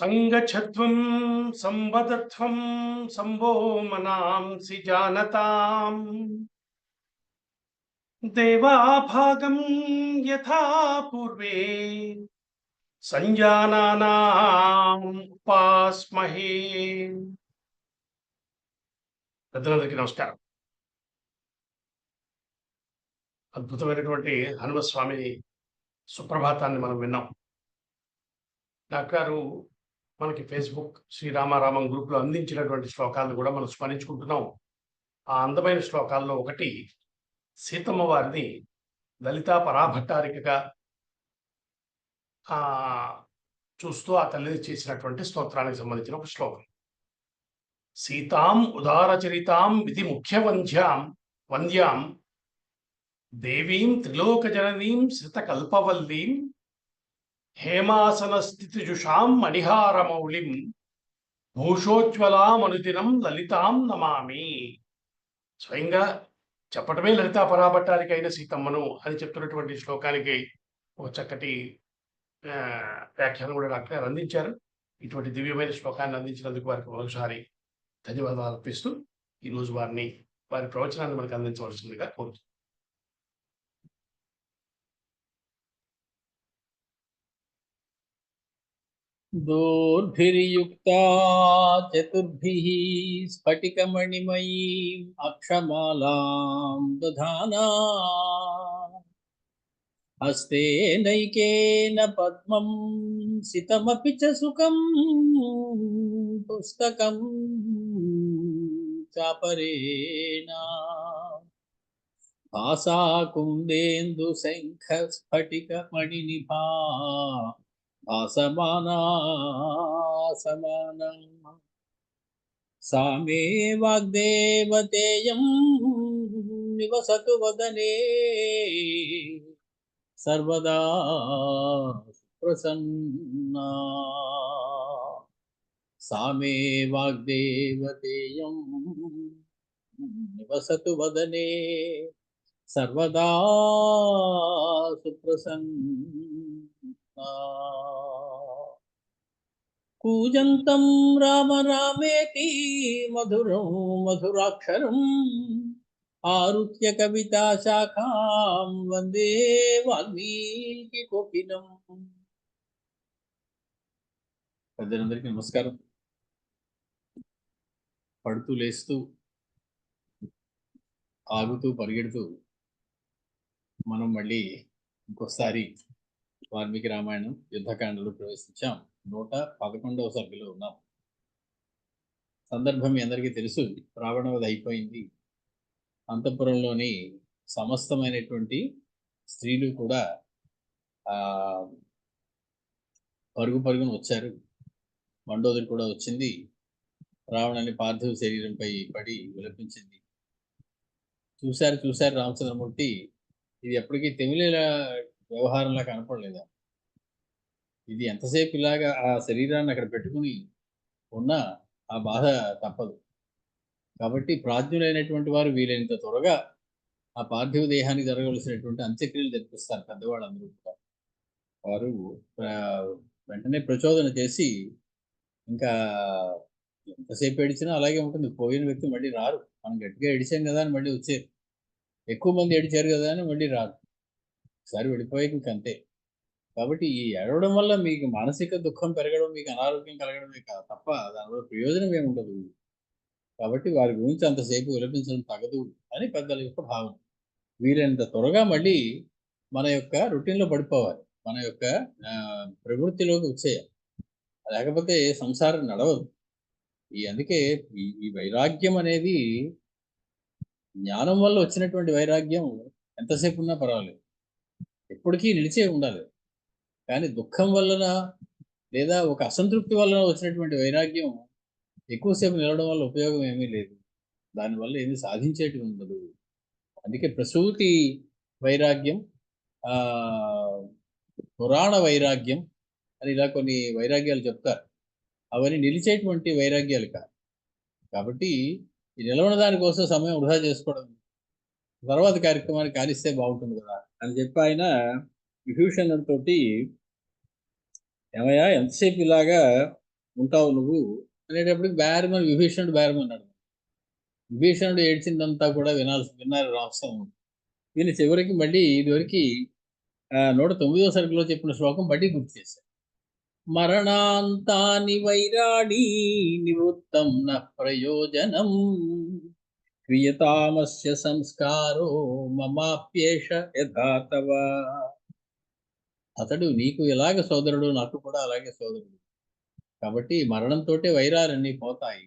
సంగచ్ఛత్వం సంవదత్వం సంభో మనాంసి జానతాం దేవాభాగం యథా పూర్వే సంజానానాం ఉపాస్మహే. పెద్దలందరికీ నమస్కారం. అద్భుతమైనటువంటి హనుమస్వామి సుప్రభాతాన్ని మనం విన్నాం. డాక్టర్ మనకి ఫేస్బుక్ శ్రీరామారామం గ్రూప్లో అందించినటువంటి శ్లోకాలను కూడా మనం స్మరించుకుంటున్నాం. ఆ అందమైన శ్లోకాల్లో ఒకటి సీతమ్మ వారిని లలితా పరాభట్టారికగా చూస్తూ ఆ తల్లిని చేసినటువంటి స్తోత్రానికి సంబంధించిన ఒక శ్లోకం. సీతాం ఉదారచరితాం విధి ముఖ్య వంద్యాం దేవీం త్రిలోకజననీం శ్రితకల్పవల్లీం హేమాసన స్థితిజుషాం మణిహారమౌళిం భూషోజ్వలామనుదినం లలితాం నమామి. స్వయంగా చెప్పటమే లలితా పరాభట్టారిక అయిన సీతమ్మను అని చెప్తున్నటువంటి శ్లోకానికి ఒక చక్కటి వ్యాఖ్యానం కూడా డాక్టర్ గారు అందించారు. ఇటువంటి దివ్యమైన శ్లోకాన్ని అందించినందుకు వారికి మరోసారి ధన్యవాదాలు అర్పిస్తూ ఈరోజు వారి ప్రవచనాన్ని మనకు అందించవలసిందిగా కోరుతున్నాను. दोर्भिर्युक्ता चतुर्भिः स्फटिकमणिमयीम् अक्षमालां दधाना हस्ते नैकेन पद्मं सितमपि च सुखं पुस्तकं चापरेण भासा कुन्देन्दुशङ्खस्फटिकमणिनिभा भासमाना समाना सा मे वाग्देवतेयं निवसतु वदने सर्वदा प्रसन्ना. सा मे वाग्देवतेयं निवसतु वदने सर्वदा सुप्रसन्ना. कूजन्तं राम रामेति मधुरं मधुराक्षरम् आरुह्य कविता शाखां वन्दे वाल्मीकि कोकिलम्. పెద్దలందరికీ నమస్కారం. పడుతూ లేస్తూ ఆగుతూ పరిగెడుతూ మనం మళ్ళీ ఇంకోసారి వాల్మీకి రామాయణం యుద్ధకాండలో ప్రవేశించాం. 111వ సర్గలో ఉన్నాం. సందర్భం మీ అందరికీ తెలుసు. రావణవధ అయిపోయింది. అంతఃపురంలోని సమస్తమైనటువంటి స్త్రీలు కూడా పరుగున వచ్చారు. మండోదరి కూడా వచ్చింది. రావణుని పార్థివ శరీరంపై పడి విలపించింది. చూశారు రామచంద్రమూర్తి. ఇది ఎప్పటికీ తెమిళ వ్యవహారంలా కనపడలేదా? ఇది ఎంతసేపు ఇలాగా ఆ శరీరాన్ని అక్కడ పెట్టుకుని ఉన్నా ఆ బాధ తప్పదు. కాబట్టి ప్రాజ్ఞులైనటువంటి వారు వీలైనంత త్వరగా ఆ పార్థివ దేహానికి జరగవలసినటువంటి అంత్యక్రియలు జరిపిస్తారు. పెద్దవాళ్ళందరూ కూడా వారు వెంటనే ప్రచోదన చేసి, ఇంకా ఎంతసేపు ఏడిచినా అలాగే ఉంటుంది. పోయిన వ్యక్తి మళ్ళీ రారు. మనం గట్టిగా ఏడిచాం కదా అని మళ్ళీ వచ్చే, ఎక్కువ మంది ఏడిచారు కదా అని మళ్ళీ రారు. ఒకసారి వెళ్ళిపోయాక ఇంకంతే. కాబట్టి ఈ ఏడవడం వల్ల మీకు మానసిక దుఃఖం పెరగడం, మీకు అనారోగ్యం కలగడమే కాదు తప్ప దానివల్ల ప్రయోజనం ఏముండదు. కాబట్టి వారి గురించి అంతసేపు విలపించడం తగదు అని పెద్దల యొక్క భావన. వీలైనంత త్వరగా మళ్ళీ మన యొక్క రొటీన్లో పడిపోవాలి, మన యొక్క ప్రవృత్తిలోకి వచ్చేయాలి. లేకపోతే సంసారం నడవదు. అందుకే ఈ వైరాగ్యం అనేది జ్ఞానం వల్ల వచ్చినటువంటి వైరాగ్యం ఎంతసేపు ఉన్నా పర్వాలేదు, ఎప్పటికీ నిలిచే ఉండాలి. కానీ దుఃఖం వలన లేదా ఒక అసంతృప్తి వలన వచ్చినటువంటి వైరాగ్యం ఎక్కువసేపు నిలవడం వల్ల ఉపయోగం ఏమీ లేదు. దానివల్ల ఏమీ సాధించేటి ఉండదు. అందుకే ప్రసూతి వైరాగ్యం, పురాణ వైరాగ్యం అని ఇలా కొన్ని వైరాగ్యాలు చెప్తారు. అవన్నీ నిలిచేటువంటి వైరాగ్యాలు కాదు. కాబట్టి ఈ నిలవన దానికోసం సమయం వృధా చేసుకోవడం, తర్వాత కార్యక్రమాన్ని కాలిస్తే బాగుంటుంది కదా అని చెప్పి ఆయన విభీషణుడితోటి, ఏమయ్యా ఎంతసేపు ఇలాగా ఉంటావు నువ్వు అనేటప్పటికి బేరమని విభీషణుడు బేరమన్నాడు. విభీషణుడు ఏడ్చిందంతా కూడా విన్నారు రామస్వామి. వీళ్ళు చివరికి మళ్ళీ ఇదివరకు 109వ సరుకులో చెప్పిన శ్లోకం మళ్ళీ గుర్తు చేశారు. మరణాంతాని వైరాణి నివృత్తం న ప్రయోజనం క్రియతామస్య సంస్కారో మమాప్యేష యథాతవ. అతడు నీకు ఎలాగ సోదరుడు నాకు కూడా అలాగే సోదరుడు. కాబట్టి మరణంతోటే వైరాలన్నీ పోతాయి.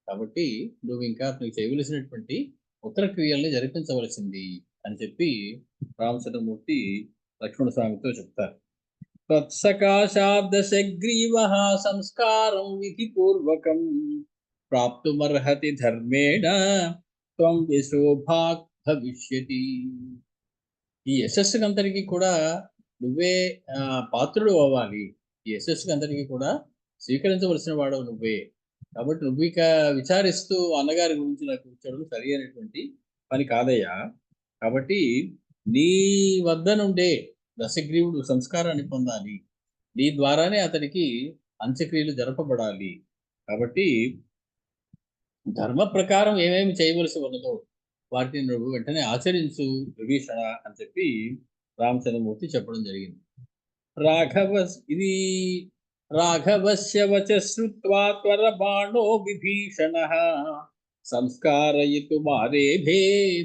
కాబట్టి నువ్వు ఇంకా నీకు చేయవలసినటువంటి ఉత్తర క్రియల్ని జరిపించవలసింది అని చెప్పి రామచంద్రమూర్తి లక్ష్మణ స్వామితో చెప్తారు. తత్సకాశాబ్దశగ్రీవ సంస్కారం విధిపూర్వకం ప్రాప్తుమర్హతి ధర్మేణ త్వం యశోభాగ్ భవిష్యతి. ఈ యశస్సుకంతరికి కూడా నువ్వే పాత్రుడు అవ్వాలి. ఈ యశస్సుకంతరికి కూడా స్వీకరించవలసిన వాడు నువ్వే. కాబట్టి నువ్వు ఇక విచారిస్తూ అన్నగారి గురించి నాకు ఇచ్చడం సరి అయినటువంటి పని కాదయ్యా. కాబట్టి నీ వద్ద నుండే దశగ్రీవుడు సంస్కారాన్ని పొందాలి. నీ ద్వారానే అతనికి అంత్యక్రియలు జరపబడాలి. కాబట్టి ధర్మ ప్రకారం ఏమేమి చేయవలసి ఉన్నదో వాటిని నువ్వు వెంటనే ఆచరించు విభీషణ అని చెప్పి రామచంద్రమూర్తి చెప్పడం జరిగింది. ఇది రాఘవస్య వచ శ్రుత్వా త్వరబాణో విభీషణః సంస్కారయితుమారేభే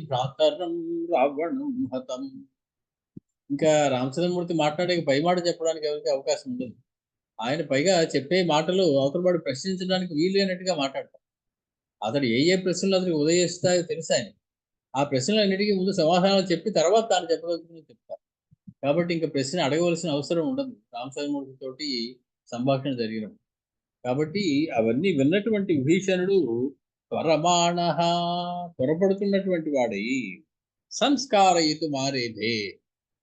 భ్రాతరం రావణం హతం. ఇంకా రామచంద్రమూర్తి మాట్లాడే పై మాట చెప్పడానికి ఎవరికి అవకాశం ఉండదు. ఆయన పైగా చెప్పే మాటలు అవతలవాడు ప్రశ్నించడానికి వీలైనట్టుగా మాట్లాడతారు. అతడు ఏ ప్రశ్నలు అతనికి ఉదయిస్తాయో తెలుసు ఆయన. ఆ ప్రశ్నలన్నిటికీ ముందు సమాధానాలు చెప్పి తర్వాత తాను చెప్పదలుచుకుని చెప్తారు. కాబట్టి ఇంకా ప్రశ్న అడగవలసిన అవసరం ఉండదు రామచంద్రమూర్తితోటి సంభాషణ జరిగినప్పుడు. కాబట్టి అవన్నీ విన్నటువంటి విభీషణుడు త్వరపడుతున్నటువంటి వాడై సంస్కారయుతు మారేధే,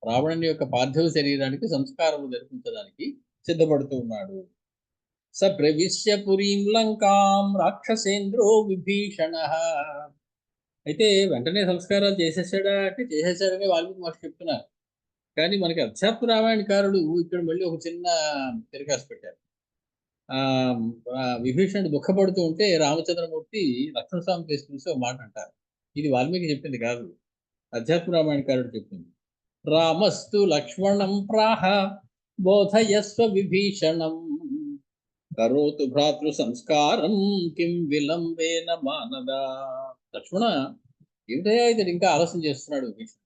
రావణుని యొక్క పార్థివ శరీరానికి సంస్కారము జరిపించడానికి సిద్ధపడుతూ ఉన్నాడు. స ప్రవిశ్య పురీం లంకాం రాక్షసేంద్రో విభీషణ. అయితే వెంటనే సంస్కారాలు చేసేసాడా అంటే చేసేసాడని వాల్మీకి మహర్షి చెప్తున్నారు. కానీ మనకి అధ్యాత్మ రామాయణకారుడు ఇక్కడ మళ్ళీ ఒక చిన్న తిరగాసు పెట్టారు. విభీషణుడు దుఃఖపడుతూ ఉంటే రామచంద్రమూర్తి లక్ష్మణస్వామి కేసు చూసి ఒక మాట అంటారు. ఇది వాల్మీకి చెప్పింది కాదు, అధ్యాత్మ రామాయణకారుడు చెప్పింది. రామస్తు లక్ష్మణం ప్రాహ బోధయస్వ విభీషణం కరోతు భ్రాతృ సంస్కారం కిం విలంబేన మానదా. లక్ష్మణ, ఏమిటయ్యా ఇతడు ఇంకా ఆలస్యం చేస్తున్నాడు విభీషణుడు,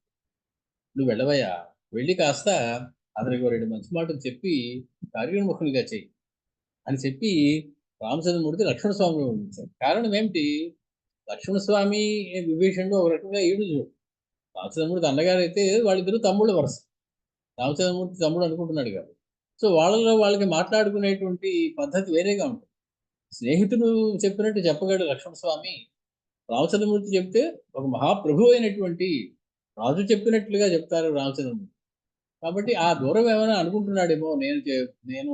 నువ్వు వెళ్ళవయ్యా, వెళ్ళి కాస్త అతనికి 2 మంచి మాటలు చెప్పి కార్యోన్ముఖునిగా చెయ్యి అని చెప్పి రామచంద్రమూర్తి లక్ష్మణస్వామిని పంపించారు. కారణం ఏమిటి? లక్ష్మణస్వామి విభీషణుడు ఒక రకంగా ఈడు చూడు. రామచంద్రమూర్తి అన్నగారు అయితే వాళ్ళిద్దరూ తమ్ముళ్ళు వరుస. రామచంద్రమూర్తి తమ్ముడు అనుకుంటున్నాడు కాబట్టి సో వాళ్ళలో వాళ్ళకి మాట్లాడుకునేటువంటి పద్ధతి వేరేగా ఉంటుంది. స్నేహితుడు చెప్పినట్టు చెప్పగలడు లక్ష్మణస్వామి, రామచంద్రమూర్తి చెప్తే ఒక మహాప్రభు అయినటువంటి రాజు చెప్పినట్లుగా చెప్తారు రామచంద్రమూర్తి. కాబట్టి ఆ దూరం ఏమైనా అనుకుంటున్నాడేమో, నేను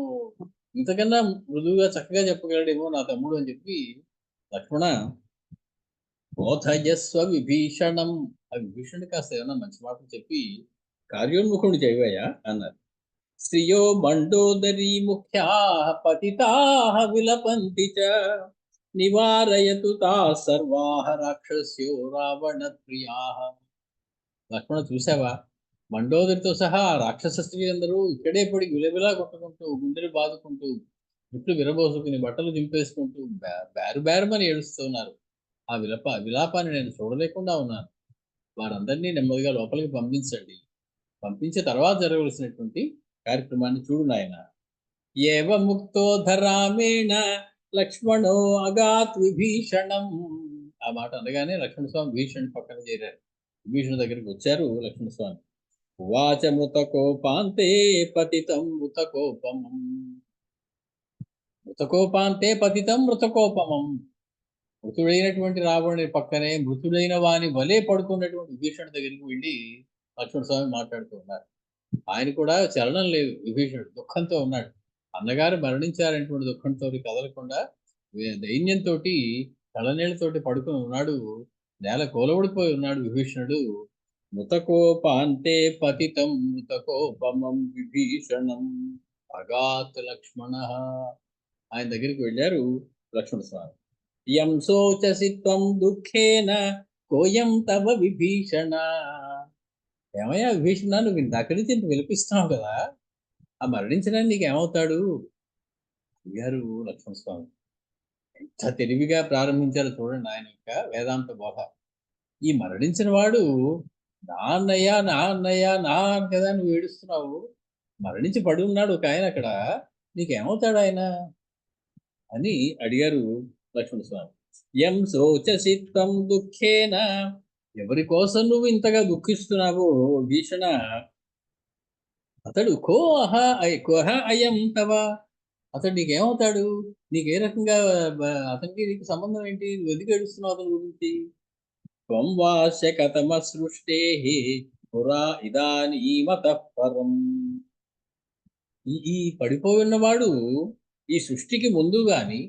ఇంతకన్నా మృదువుగా చక్కగా చెప్పగలడేమో నా తమ్ముడు అని చెప్పి లక్ష్మణ బోధయస్వ విభీషణం, ఆ విభీషణుడు కాస్త ఏమైనా మంచి మాటలు చెప్పి కార్యోన్ముఖుడు చేయవయ్యా అన్నారు. శ్రియో మండోదరీ ముఖ్యా పతితా విలపంతి చ నివారయతు తా సర్వాః రాక్షస్యో రావణ ప్రియాః. లక్ష్మణ, చూసావా, మండోదరితో సహా రాక్షస స్త్రీలందరూ ఇక్కడే పడి విలవిలా కొట్టుకుంటూ గుండెలు బాదుకుంటూ జుట్లు విరబోసుకుని బట్టలు దింపేసుకుంటూ బేరుమని ఏడుస్తున్నారు. ఆ విలాపాన్ని నేను చూడలేకుండా ఉన్నాను. వారందరినీ నెమ్మదిగా లోపలికి పంపించండి. పంపించే తర్వాత జరగవలసినటువంటి కార్యక్రమాన్ని చూడు నాయన. ఏవ ముక్తో ధరామేణ లక్ష్మణో అగాత్ విభీషణం. ఆ మాట అనగానే లక్ష్మణస్వామి విభీషణుడి పక్కన చేరారు. విభీషణుడి దగ్గరికి వచ్చారు లక్ష్మణస్వామి. ఉవాచ మృతకోపాంతే పతితం మృతకోపమం. మృతకోపాంతే పతితం మృతకోపమం. మృతుడైనటువంటి రావణుని పక్కనే మృతుడైన వాని వలే పడుకున్నటువంటి విభీషణుడి దగ్గరికి వెళ్ళి లక్ష్మణస్వామి మాట్లాడుతూ ఉన్నారు. ఆయన కూడా చలనం లేదు. విభీషణుడు దుఃఖంతో ఉన్నాడు. అన్నగారు మరణించారనేటువంటి దుఃఖంతో కదలకుండా దైన్యంతో కళ్ళనీళ్లతోటి పడుకుని ఉన్నాడు. నేల కూలబడిపోయి ఉన్నాడు విభీషణుడు. మృతకోపాంతే పతితం మృతకోపమం విభీషణం అగాత్ లక్ష్మణ. ఆయన దగ్గరికి వెళ్ళారు లక్ష్మణస్వామి. యం శోచసి త్వం దుఃఖేన కోయం తవ విభీషణ. ఏమయ్యా విభీషణ, నువ్వు ఇందాక నుంచి ఇంత విలపిస్తున్నావు కదా, ఆ మరణించడానికి నీకు ఏమవుతాడు అడిగారు లక్ష్మణస్వామి. ఎంత తెలివిగా ప్రారంభించారో చూడండి ఆయన యొక్క వేదాంత బోధ. ఈ మరణించిన వాడు నా అన్నయ్య నా అన్నయ్య నా అని కదా నువ్వు ఏడుస్తున్నావు, మరణించి పడి ఉన్నాడు ఒక ఆయన అక్కడ, నీకేమవుతాడు ఆయన అని అడిగారు లక్ష్మణస్వామి. యం శోచసి త్వం దుఃఖేన, ఎవరి కోసం నువ్వు ఇంతగా దుఃఖిస్తున్నావో భీషణ, అతడు కోహ అయం తవ, అతడు నీకేమవుతాడు, నీకే రకంగా అతనికి నీకు సంబంధం ఏంటి, నువ్వు ఎందుకు ఏడుస్తున్నావు అతని గురించి. త్వం వాస్య కథమ సృష్టే పురా ఇదానీమతః పరం. ఈ పడిపోయి ఉన్నవాడు ఈ సృష్టికి ముందు గాని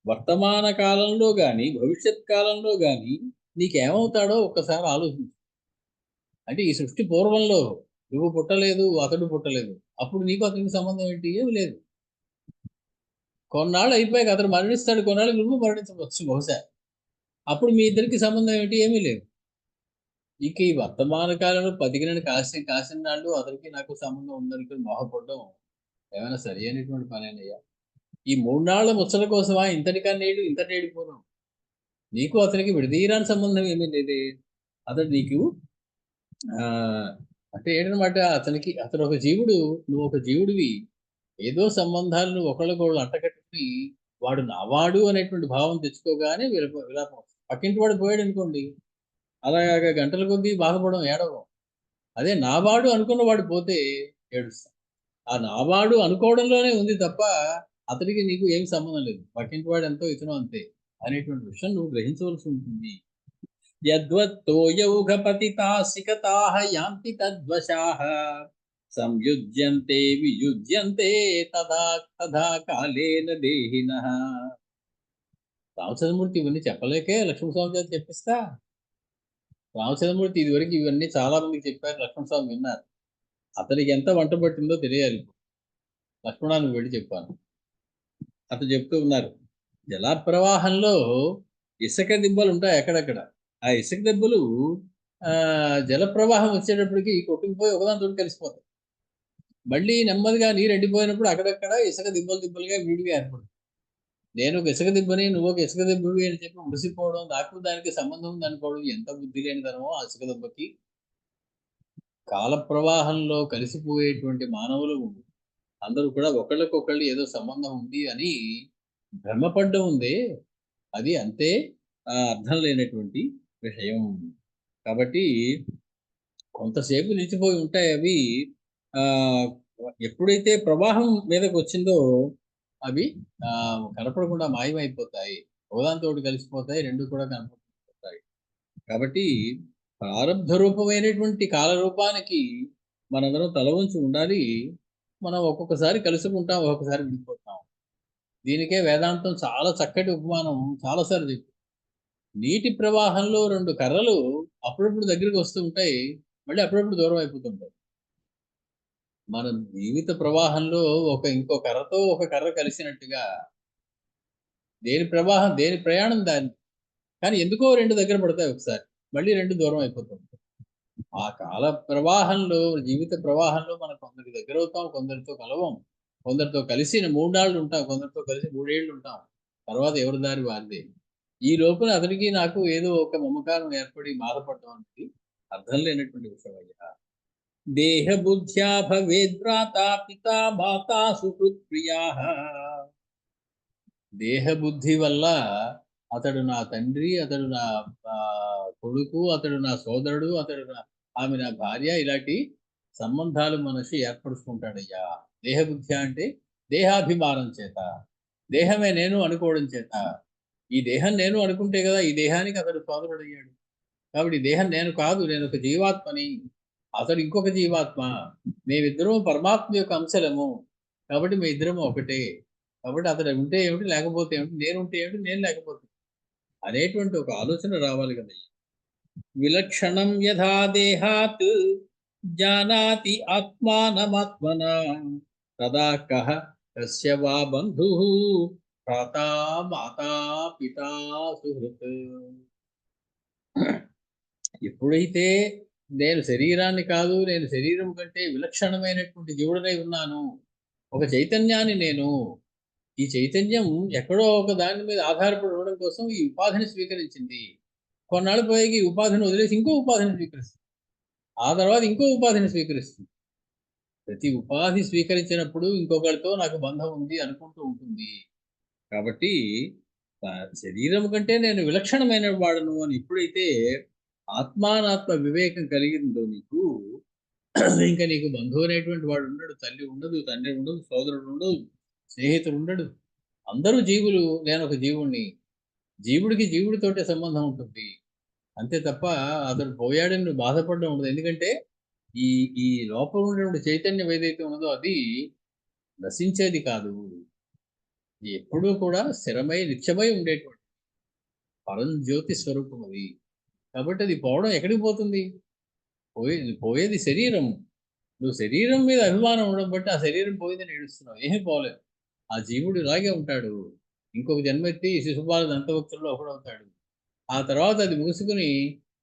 వర్తమాన కాలంలో గాని భవిష్యత్ కాలంలో గాని నీకేమవుతాడో ఒక్కసారి ఆలోచించు. అంటే ఈ సృష్టి పూర్వంలో నువ్వు పుట్టలేదు, అతడు పుట్టలేదు, అప్పుడు నీకు అతనికి సంబంధం ఏంటి, ఏమి లేదు. కొన్నాళ్ళు అయిపోయాక అతడు మరణిస్తాడు, కొన్నాళ్ళు నువ్వు మరణించవచ్చు బహుశా, అప్పుడు మీ ఇద్దరికి సంబంధం ఏంటి, ఏమీ లేదు. ఇక ఈ వర్తమాన కాలంలో పదిగినని కాసిన నాళ్ళు అతనికి నాకు సంబంధం ఉందనుకుని మోహపడడం ఏమైనా సరి అయినటువంటి పనేనయ్యా. ఈ 3 నాళ్ల ముచ్చల కోసమా ఇంతటికన్నా నేడు ఇంత నేడిపోను. నీకు అతనికి విడదీయరాని సంబంధం ఏమీ లేదే. అతడు నీకు అంటే ఏంటనమాట, అతను ఒక జీవుడు, నువ్వు ఒక జీవుడివి. ఏదో సంబంధాలను ఒకళ్ళకొకళ్ళు అంటకట్టుకుని వాడు నావాడు అనేటువంటి భావం తెచ్చుకోగానే విలాపం. పక్కింటి వాడు పోయాడు అనుకోండి, అలాగా గంటల కొద్దీ బాధపడడం, ఏడవం. అదే నావాడు అనుకున్న వాడు పోతే ఏడుస్తాం. ఆ నావాడు అనుకోవడంలోనే ఉంది తప్ప అతడికి నీకు ఏమి సంబంధం లేదు. పక్కింటి వాడు ఎంతో ఇతను అంతే అనేటువంటి విషయం నువ్వు గ్రహించవలసి ఉంటుంది. యద్వత్తోయౌఘపతితాసికతాః యాంతి తద్వశాః సంయుజ్యంతే వియుజ్యంతే తదా తదా కాలేన దేహినః. రామచంద్రమూర్తి ఇవన్నీ చెప్పలేకే లక్ష్మణస్వామి చేత చెప్పిస్తా. రామచంద్రమూర్తి ఇదివరకు ఇవన్నీ చాలా మందికి చెప్పారు, లక్ష్మణస్వామి విన్నారు. అతనికి ఎంత వంట పట్టిందో తెలియాలి. లక్ష్మణానికి వెళ్ళి చెప్పాను. అతను చెప్తూ ఉన్నారు, జలప్రవాహంలో ఇసుక దిబ్బలు ఉంటాయి అక్కడక్కడ. ఆ ఇసుక దెబ్బలు జలప్రవాహం వచ్చేటప్పటికి కొట్టుకుపోయి ఒకదానితో కలిసిపోతాయి. మళ్ళీ నెమ్మదిగా నీరు ఎండిపోయినప్పుడు అక్కడక్కడ ఇసుక దిబ్బలుగా విడిగా ఏర్పడుతుంది. నేను ఒక ఇసుక దిబ్బని, నువ్వు ఒక ఇసుక దిబ్బవి అని చెప్పి మురిసిపోవడం, నాకు దానికి సంబంధం ఉంది అనుకోవడం ఎంత బుద్ధి లేనిదనమో ఆ ఇసుక దెబ్బకి. కాల ప్రవాహంలో కలిసిపోయేటువంటి మానవులు అందరూ కూడా ఒకళ్ళకొకళ్ళు ఏదో సంబంధం ఉంది అని భ్రమపడ్డం ఉంది, అది అంతే అర్థం లేనటువంటి విషయం. కాబట్టి కొంతసేపు నిలిచిపోయి ఉంటాయి అవి. ఎప్పుడైతే ప్రవాహం మీదకి వచ్చిందో అవి కనపడకుండా మాయమైపోతాయి, ఒకదాంతో కలిసిపోతాయి, రెండు కూడా కనపడిపోతాయి. కాబట్టి ప్రారంభ రూపమైనటువంటి కాలరూపానికి మనందరం తల వంచి ఉండాలి. మనం ఒక్కొక్కసారి కలుసుకుంటాం, ఒక్కొక్కసారి విడిపోతాం. దీనికే వేదాంతం చాలా చక్కటి ఉపమానం చాలాసార్లు చెప్పి, నీటి ప్రవాహంలో 2 కర్రలు అప్పుడప్పుడు దగ్గరికి వస్తూ ఉంటాయి, మళ్ళీ అప్పుడప్పుడు దూరం అయిపోతుంటాయి. మన జీవిత ప్రవాహంలో ఇంకో కర్రతో ఒక కర్ర కలిసినట్టుగా దేని ప్రవాహం దేని ప్రయాణం దాన్ని, కానీ ఎందుకో 2 దగ్గర పడతాయి ఒకసారి, మళ్ళీ 2 దూరం అయిపోతుంటాయి. ఆ కాల ప్రవాహంలో జీవిత ప్రవాహంలో మనం కొందరికి దగ్గర అవుతాం, కొందరితో కలవం, కొందరితో కలిసి 3 నాళ్ళు ఉంటాం, కొందరితో కలిసి 3 ఏళ్ళు ఉంటాం, తర్వాత ఎవరి దారి వారిదే. ఈ లోపల అతనికి నాకు ఏదో ఒక మమకారం ఏర్పడి బాధపడటం అనేది అర్థం లేనటువంటి విషయం అయ్యా. దేహ బుద్ధ్యా భవేద్భ్రాత పితా మాతా సుహృత్ప్రియా. దేహ బుద్ధి వల్ల అతడు నా తండ్రి, అతడు నా కొడుకు, అతడు నా సోదరుడు, ఆమె నా భార్య, ఇలాంటి సంబంధాలు మనిషి ఏర్పరుచుకుంటాడయ్యా. దేహబుద్ధి అంటే దేహాభిమానం చేత, దేహమే నేను అనుకోవడం చేత. ఈ దేహం నేను అనుకుంటే కదా ఈ దేహానికి అతడు సోదరుడు అయ్యాడు. కాబట్టి ఈ దేహం నేను కాదు, నేను ఒక జీవాత్మని, అతడు ఇంకొక జీవాత్మ, మేమిద్దరము పరమాత్మ యొక్క అంశలము, కాబట్టి మీ ఇద్దరము ఒకటే. కాబట్టి అతడు ఉంటే ఏమిటి, లేకపోతే ఏమిటి, నేను ఉంటే ఏమిటి, నేను లేకపోతే అనేటువంటి ఒక ఆలోచన రావాలి కదయ్యా. విలక్షణం యథా దేహాత్ జానాతి ఆత్మానమాత్మన తదా కః కస్య వా బంధుః భ్రాతా మాతా పితా సుహృత్. ఎప్పుడైతే నేను శరీరాన్ని కాదు, నేను శరీరం కంటే విలక్షణమైనటువంటి జీవుడనై ఉన్నాను, ఒక చైతన్యాన్ని నేను, ఈ చైతన్యం ఎక్కడో ఒక దాని మీద ఆధారపడి ఉండడం కోసం ఈ ఉపాధిని స్వీకరించింది. కొన్నాళ్ళు పోయాక ఈ ఉపాధిని వదిలేసి ఇంకో ఉపాధిని స్వీకరిస్తుంది, ఆ తర్వాత ఇంకో ఉపాధిని స్వీకరిస్తుంది. ప్రతి ఉపాధి స్వీకరించినప్పుడు ఇంకొకరితో నాకు బంధం ఉంది అనుకుంటూ ఉంటుంది. కాబట్టి శరీరం కంటే నేను విలక్షణమైన వాడను అని ఎప్పుడైతే ఆత్మానాత్మ వివేకం కలిగిందో నీకు, ఇంకా నీకు బంధువు అనేటువంటి వాడు ఉండడు, తల్లి ఉండదు, తండ్రి ఉండదు, సోదరుడు ఉండదు, స్నేహితుడు ఉండడు. అందరూ జీవులు, నేను ఒక జీవుణ్ణి. జీవుడికి జీవుడితోటే సంబంధం ఉంటుంది. అంతే తప్ప అతడు పోయాడని నువ్వు బాధపడడం ఉండదు. ఎందుకంటే ఈ ఈ లోపల ఉన్నటువంటి చైతన్యం ఏదైతే ఉన్నదో అది నశించేది కాదు. ఎప్పుడూ కూడా స్థిరమై నిత్యమై ఉండేటువంటి పరంజ్యోతి స్వరూపం అది. కాబట్టి అది పోవడం ఎక్కడికి పోతుంది? పోయేది శరీరం. నువ్వు శరీరం మీద అభిమానం ఉండడం బట్టి ఆ శరీరం పోయిందని ఏడుస్తున్నావు. ఏమీ పోలేదు. ఆ జీవుడు ఇలాగే ఉంటాడు. ఇంకొక జన్మెత్తి శిశుపాల దంతభక్తుల్లో ఒకడవుతాడు. ఆ తర్వాత అది ముగుసుకుని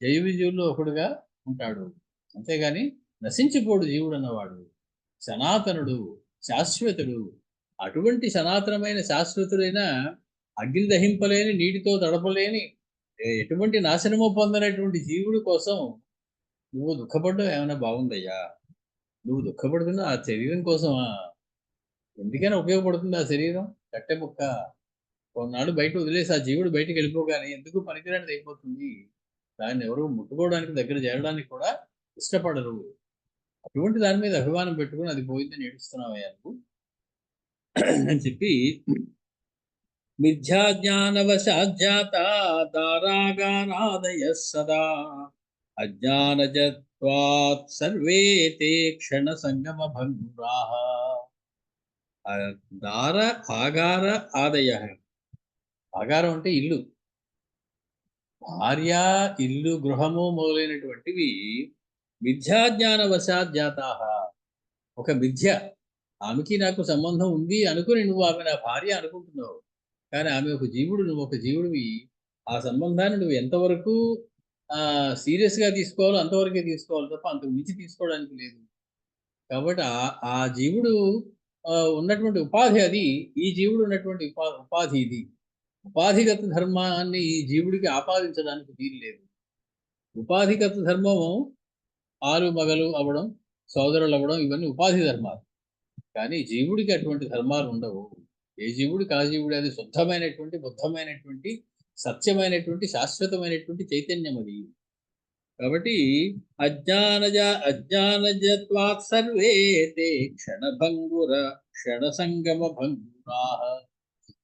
జయ విజయుల్లో ఒకడుగా ఉంటాడు. అంతేగాని నశించిపోడు జీవుడు అన్నవాడు. సనాతనుడు, శాశ్వతుడు. అటువంటి సనాతనమైన శాశ్వతుడైన అగ్ని దహింపలేని, నీటితో తడపలేని, ఎటువంటి నాశనము పొందనటువంటి జీవుడి కోసం నువ్వు దుఃఖపడడం ఏమైనా బాగుందయ్యా? నువ్వు దుఃఖపడుతున్నా ఆ శరీరం కోసమా? ఎందుకైనా ఉపయోగపడుతుంది ఆ శరీరం? కట్టె ముక్క. కొన్నాళ్ళు బయట వదిలేసి ఆ జీవుడు బయటికి వెళ్ళిపోగానే ఎందుకు పనికిరానిది అయిపోతుంది. దాన్ని ఎవరు ముట్టుకోవడానికి, దగ్గర చేరడానికి కూడా ఇష్టపడరు. అటువంటి దాని మీద అభిమానం పెట్టుకుని అది పోయిందని ఏడుస్తున్నావయ్యా నువ్వు అని చెప్పి, మిథ్యాజ్ఞానవశాజ్జాత దారాగారాదయ సదా అజ్ఞానజత్వాత్ సర్వే తే క్షణ సంగమ భంగురాః. దార ఆగార ఆదయ. ఆగారం అంటే ఇల్లు, భార్య, ఇల్లు, గృహము మొదలైనటువంటివి మిథ్యాజ్ఞాన వశాజ్జాతాః. ఒక మిథ్య, ఆమెకి నాకు సంబంధం ఉంది అనుకుని నువ్వు ఆమె నా భార్య అనుకుంటున్నావు. కానీ ఆమె ఒక జీవుడు, నువ్వు ఒక జీవుడివి. ఆ సంబంధాన్ని నువ్వు ఎంతవరకు సీరియస్గా తీసుకోవాలో అంతవరకే తీసుకోవాలి తప్ప అంతకు మించి తీసుకోవడానికి లేదు. కాబట్టి ఆ జీవుడు ఉన్నటువంటి ఉపాధి అది, ఈ జీవుడు ఉన్నటువంటి ఉపాధి ఇది. ఉపాధిగత ధర్మాన్ని ఈ జీవుడికి ఆపాదించడానికి వీలు లేదు. ఉపాధిగత ధర్మము ఆలు మగలు అవ్వడం, సోదరులు అవ్వడం, ఇవన్నీ ఉపాధి ధర్మాలు. కానీ జీవుడికి అటువంటి ధర్మాలు ఉండవు. ఏ జీవుడికి ఆ జీవుడు, అది శుద్ధమైనటువంటి, బుద్ధమైనటువంటి, సత్యమైనటువంటి, శాశ్వతమైనటువంటి చైతన్యం అది. కాబట్టి అజ్ఞానజత్వాత్ సర్వే తే క్షణసంగమ భంగురాః.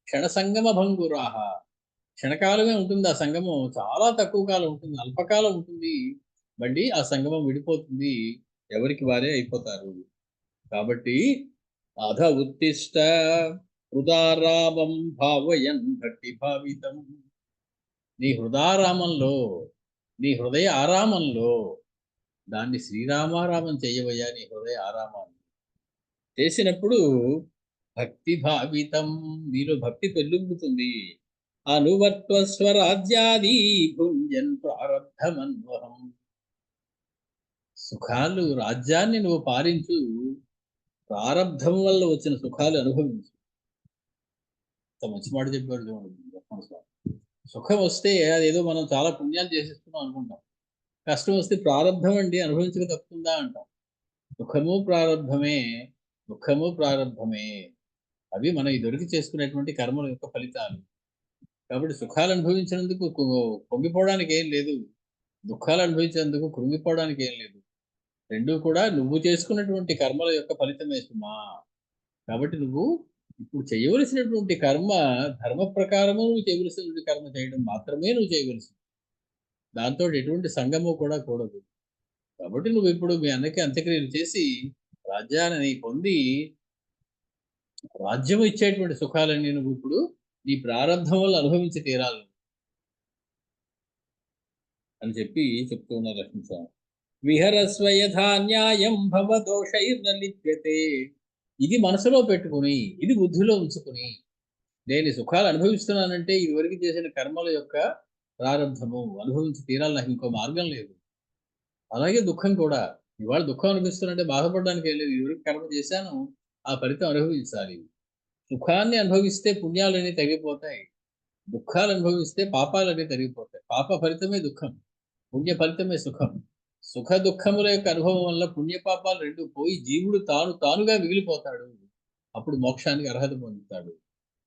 క్షణసంగమ భంగురాః. క్షణకాలమే ఉంటుంది ఆ సంగమం, చాలా తక్కువ కాలం ఉంటుంది, అల్పకాలం ఉంటుంది. మళ్ళీ ఆ సంగమం విడిపోతుంది, ఎవరికి వారే అయిపోతారు. కాబట్టి అధ ఉత్తిష్ట హృదారామం భావయన్ భక్తి భావితం. నీ హృదారామంలో, నీ హృదయ ఆరామంలో దాన్ని శ్రీరామారామం చేయవయ్యా. నీ హృదయ ఆరామాన్ని చేసినప్పుడు భక్తి భావితం, నీలో భక్తి పెళ్ళుంపుతుంది. అనువర్త్వ స్వరాజ్యాది భుంజన్ ప్రారబ్ధమన్వహం. సుఖాలు, రాజ్యాన్ని నువ్వు పాలించు, ప్రారబ్ధం వల్ల వచ్చిన సుఖాలు అనుభవించు. మంచి మాట చెప్పాడు లక్ష్మణ స్వామి. సుఖం వస్తే అదేదో మనం చాలా పుణ్యాలు చేసేస్తున్నాం అనుకుంటాం. కష్టం వస్తే ప్రారబ్ధం అండి, అనుభవించక తప్పుతుందా అంటాం. సుఖము ప్రారబ్ధమే, దుఃఖము ప్రారబ్ధమే. అవి మనం ఈ దొరికి చేసుకునేటువంటి కర్మల యొక్క ఫలితాలు. కాబట్టి సుఖాలు అనుభవించినందుకు పొంగిపోవడానికి ఏం లేదు, దుఃఖాలు అనుభవించినందుకు కృంగిపోవడానికి ఏం లేదు. రెండూ కూడా నువ్వు చేసుకున్నటువంటి కర్మల యొక్క ఫలితమే సుమా. కాబట్టి నువ్వు ఇప్పుడు చేయవలసినటువంటి కర్మ, ధర్మ ప్రకారము నువ్వు చేయవలసినటువంటి కర్మ చేయడం మాత్రమే నువ్వు చేయవలసింది. దాంతో ఎటువంటి సంగము కూడా కూడదు. కాబట్టి నువ్వు ఇప్పుడు మీ అన్నకి అంత్యక్రియలు చేసి రాజ్యాన్ని పొంది రాజ్యం ఇచ్చేటువంటి సుఖాలన్నీ నువ్వు ఇప్పుడు నీ ప్రారంభం వల్ల అనుభవించి తీరాలి అని చెప్పి చెప్తూ ఉన్నారు లక్ష్మీస్వామి. విహరస్వ యథా న్యాయం భవదోషైర్న లిప్యతే. ఇది మనసులో పెట్టుకుని, ఇది బుద్ధిలో ఉంచుకుని నేను ఈ సుఖాలు అనుభవిస్తున్నానంటే ఇదివరకు చేసిన కర్మల యొక్క ప్రారంభము అనుభవించి తీరాలి, నాకు ఇంకో మార్గం లేదు. అలాగే దుఃఖం కూడా. ఇవాళ దుఃఖం అనిపిస్తున్నంటే బాధపడడానికి ఏం లేదు. ఇదివరకు కర్మ చేశాను, ఆ ఫలితం అనుభవించాలి. సుఖాన్ని అనుభవిస్తే పుణ్యాలన్నీ తగ్గిపోతాయి. దుఃఖాలు అనుభవిస్తే పాపాలన్నీ తరిగిపోతాయి. పాప ఫలితమే దుఃఖం, పుణ్య ఫలితమే సుఖం. సుఖ దుఃఖముల యొక్క అనుభవం వల్ల పుణ్య పాపాలు రెండు పోయి జీవుడు తానుగా మిగిలిపోతాడు. అప్పుడు మోక్షానికి అర్హత పొందుతాడు.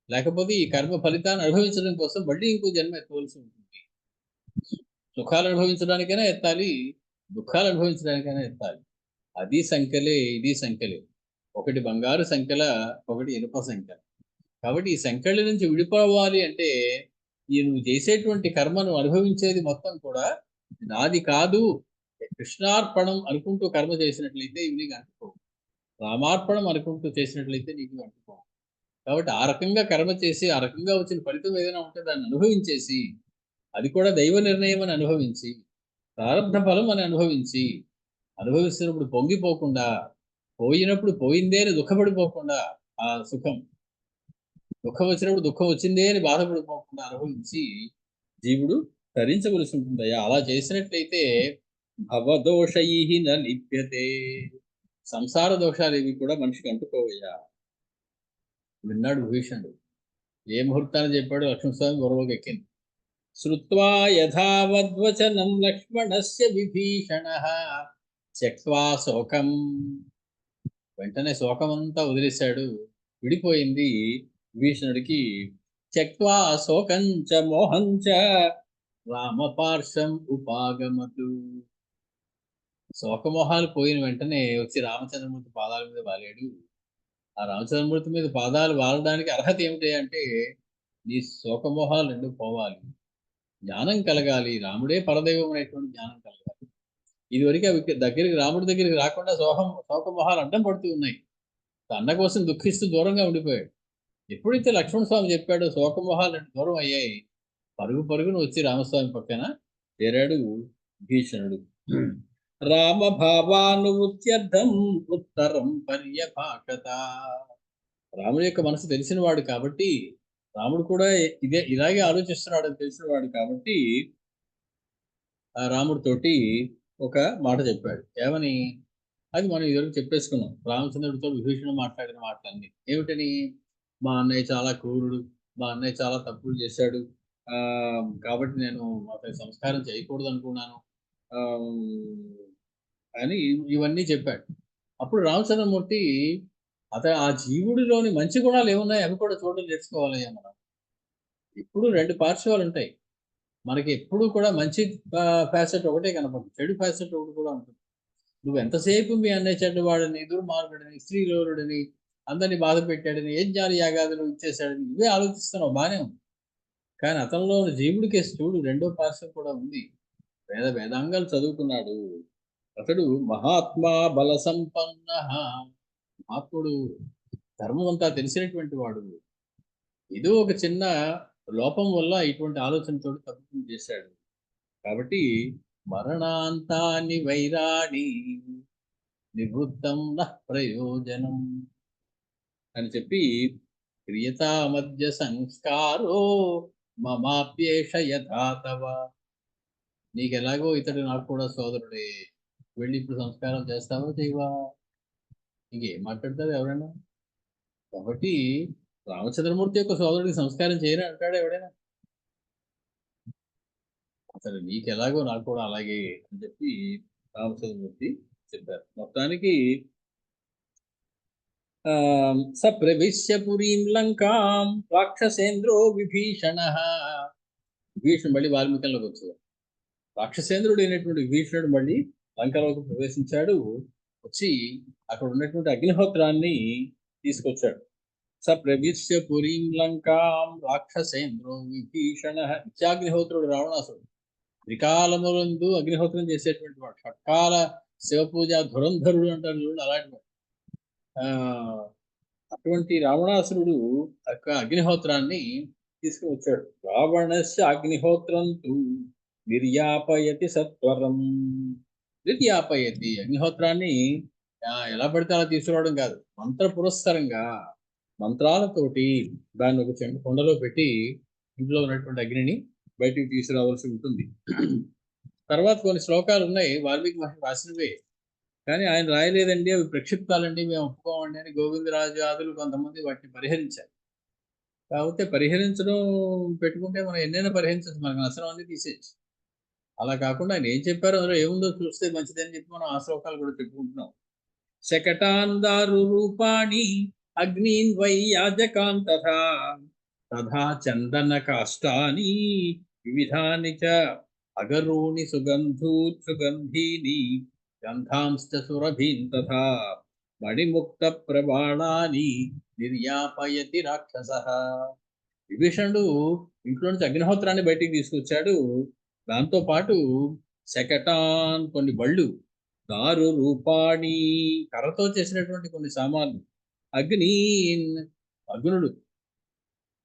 లేకపోతే ఈ కర్మ ఫలితాన్ని అనుభవించడం కోసం మళ్ళీ ఇంకో జన్మ ఎత్తవలసి ఉంటుంది. సుఖాలు అనుభవించడానికైనా ఎత్తాలి, దుఃఖాలు అనుభవించడానికైనా ఎత్తాలి. అది సంఖ్యలే, ఇది సంఖ్యలే. ఒకటి బంగారు సంఖ్యల, ఒకటి ఇనుప సంఖ్యల. కాబట్టి ఈ సంఖ్యల నుంచి విడిపోవాలి అంటే ఈ నువ్వు చేసేటువంటి కర్మను అనుభవించేది మొత్తం కూడా నాది కాదు, కృష్ణార్పణం అనుకుంటూ కర్మ చేసినట్లయితే ఇవి నీకు అంటుకోవు. రామార్పణం అనుకుంటూ చేసినట్లయితే నీకు అంటుకోవు. కాబట్టి ఆ రకంగా కర్మ చేసి ఆ రకంగా వచ్చిన ఫలితం ఏదైనా ఉంటే దాన్ని అనుభవించేసి, అది కూడా దైవ నిర్ణయం అని అనుభవించి, ప్రారంభ ఫలం అని అనుభవిస్తున్నప్పుడు పొంగిపోకుండా, పోయినప్పుడు పోయిందే అని దుఃఖపడిపోకుండా, ఆ సుఖం దుఃఖం వచ్చినప్పుడు దుఃఖం వచ్చిందే అని బాధపడిపోకుండా అనుభవించి జీవుడు తరించవలసి ఉంటుందయ్యా. అలా చేసినట్లయితే భవదోషై న లిప్యతే, సంసార దోషాలు ఇవి కూడా మనిషికి అంటుకోవయ్యా. విన్నాడు విభీషణుడు. ఏ ముహూర్తాన్ని చెప్పాడు లక్ష్మణస్వామి గొడవకి ఎక్కింది. శ్రుత్వా యథావద్వచనం లక్ష్మణస్య విభీషణః త్యక్త్వా శోకం, వెంటనే శోకమంతా వదిలేశాడు. విడిపోయింది విభీషణుడికి. త్యక్త్వా శోకం చ మోహం చ రామపార్శ్వం ఉపాగమతు. శోకమోహాలు పోయిన వెంటనే వచ్చి రామచంద్రమూర్తి పాదాల మీద వాలాడు. ఆ రామచంద్రమూర్తి మీద పాదాలు వాలడానికి అర్హత ఏమిటి అంటే నీ శోకమోహాలు రెండు పోవాలి, జ్ఞానం కలగాలి, రాముడే పరదైవం అనేటువంటి జ్ఞానం కలగాలి. ఇదివరకు అవి దగ్గరికి రాముడి దగ్గరికి రాకుండా శోకమోహాలు అడ్డం పడుతూ ఉన్నాయి. అన్న కోసం దుఃఖిస్తూ దూరంగా ఉండిపోయాడు. ఎప్పుడైతే లక్ష్మణ స్వామి చెప్పాడో శోకమోహాలు రెండు దూరం అయ్యాయి. పరుగును వచ్చి రామస్వామి పక్కన చేరాడు భీషణుడు. రామ భావానువృత్యర్థం ఉత్తరం పర్యభాషత. రాముడి యొక్క మనసు తెలిసిన వాడు కాబట్టి, రాముడు కూడా ఇలాగే ఆలోచిస్తున్నాడు అని తెలిసిన వాడు కాబట్టి ఆ రాముడితోటి ఒక మాట చెప్పాడు. ఏమని? అది మనం ఇదివరకు చెప్పేసుకున్నాం. రామచంద్రుడితో విభీషణుడు మాట్లాడిన మాటలన్నీ ఏమిటని? మా అన్నయ్య చాలా క్రూరుడు, మా అన్నయ్య చాలా తప్పులు చేశాడు, కాబట్టి నేను అతని సంస్కారం చేయకూడదు అనుకున్నాను అని ఇవన్నీ చెప్పాడు. అప్పుడు రామచంద్రమూర్తి ఆ జీవుడిలోని మంచి గుణాలు ఏమున్నాయి అవి కూడా చూడడం నేర్చుకోవాలయ్యా మనం. ఇప్పుడు రెండు పార్శ్వాలు ఉంటాయి మనకి. ఎప్పుడు కూడా మంచి ఫ్యాసెట్ ఒకటే కనపడుతుంది, చెడు ఫ్యాసెట్ ఒకటి కూడా ఉంటుంది. నువ్వు ఎంతసేపు మీ అన్నయ్య చెడ్డవాడని, దుర్మార్గుడని, స్త్రీలోరుడని, అందరినీ బాధ పెట్టాడని, యజ్ఞాలు యాగాదులు ఇచ్చేశాడని ఇవే ఆలోచిస్తున్నావు, బానే ఉంది. కానీ అతనిలో జీవుడికి చూడు రెండో పార్శ్వం కూడా ఉంది. వేదాంగాలు చదువుకున్నాడు. అతడు మహాత్మా బల సంపన్న, మహాత్ముడు, ధర్మం అంతా తెలిసినటువంటి వాడు. ఏదో ఒక చిన్న లోపం వల్ల ఇటువంటి ఆలోచనతో తప్పు చేశాడు. కాబట్టి మరణాంతాని వైరాణి నివృత్తం న ప్రయోజనం అని చెప్పి క్రియతా మధ్య సంస్కారో మమాప్యేష యథాతవ. నీకెలాగో ఇతడు నాకు కూడా సోదరుడే, వెళ్ళి ఇప్పుడు సంస్కారం చేస్తావో చేయవా? ఇంకేం మాట్లాడతారు ఎవరైనా? కాబట్టి రామచంద్రమూర్తి యొక్క సోదరుడికి సంస్కారం చేయని అంటాడు ఎవడైనా? అసలు నీకెలాగో నాకు కూడా అలాగే అని చెప్పి రామచంద్రమూర్తి చెప్పారు. మొత్తానికి సప్రవిశ్య పురీం లంకాం రాక్షసేంద్రో విభీషణ. విభీషణుడు మళ్ళీ వాల్మీకంలోకి వచ్చాడు. రాక్షసేంద్రుడు అయినటువంటి విభీషణుడు మళ్ళీ లంకలోకి ప్రవేశించాడు. వచ్చి అక్కడ ఉన్నటువంటి అగ్నిహోత్రాన్ని తీసుకొచ్చాడు. సప్రవిశ్య పురీం లంకాం రాక్షసేంద్రో విభీషణ. నిత్యాగ్నిహోత్రుడు రావణాసుడు, త్రికాలములందు అగ్నిహోత్రం చేసేటువంటి వాడు, షట్కాల శివపూజ ధురంధరుడు అంటారు చూడండి, అలాంటి వాడు. అటువంటి రావణాసురుడు యొక్క అగ్నిహోత్రాన్ని తీసుకువచ్చాడు. రావణస్య అగ్నిహోత్రం తు నిర్యాపయతి సత్వరం. నిర్యాపయతి, అగ్నిహోత్రాన్ని ఎలా పడితే అలా తీసుకురావడం కాదు, మంత్ర పురస్సరంగా మంత్రాలతోటి దాన్ని ఒక కుండలో పెట్టి ఇంట్లో ఉన్నటువంటి అగ్నిని బయటికి తీసుకురావాల్సి ఉంటుంది. తర్వాత కొన్ని శ్లోకాలు ఉన్నాయి వాల్మీకి మహర్షి రాసినవే, కానీ ఆయన రాయలేదండి, అవి ప్రక్షిప్తాలండి, మేము ఒప్పుకోమండి అని గోవిందరాజు ఆదులు కొంతమంది వాటిని పరిహరించారు. కాకపోతే పరిహరించడం పెట్టుకుంటే మనం ఎన్నైనా పరిహరించచ్చు, మనకు నచ్చడం అన్ని తీసేయచ్చు. అలా కాకుండా ఆయన ఏం చెప్పారో అందులో ఏముందో చూస్తే మంచిదని చెప్పి మనం ఆ శ్లోకాలు కూడా చెప్పుకుంటున్నాం. శకటాందారు రూపాణి అగ్నీన్ వై యాజకాన్ తథా తథా చందన కాష్టాని వివిధాని చ అగరూణి సుగంధీని గంధాంశ్చ సురభీన్ తథా మణిముక్త ప్రబాణాని నిర్యాపయతి రాక్షసః. విభీషణుడు ఇంట్లో నుంచి అగ్నిహోత్రాన్ని బయటికి తీసుకొచ్చాడు. దాంతో పాటు శకటాన్ కొన్ని బళ్ళు, దారు రూపాణి కర్రతో చేసినటువంటి కొన్ని సామాన్లు, అగ్నీన్ అగ్నుడు,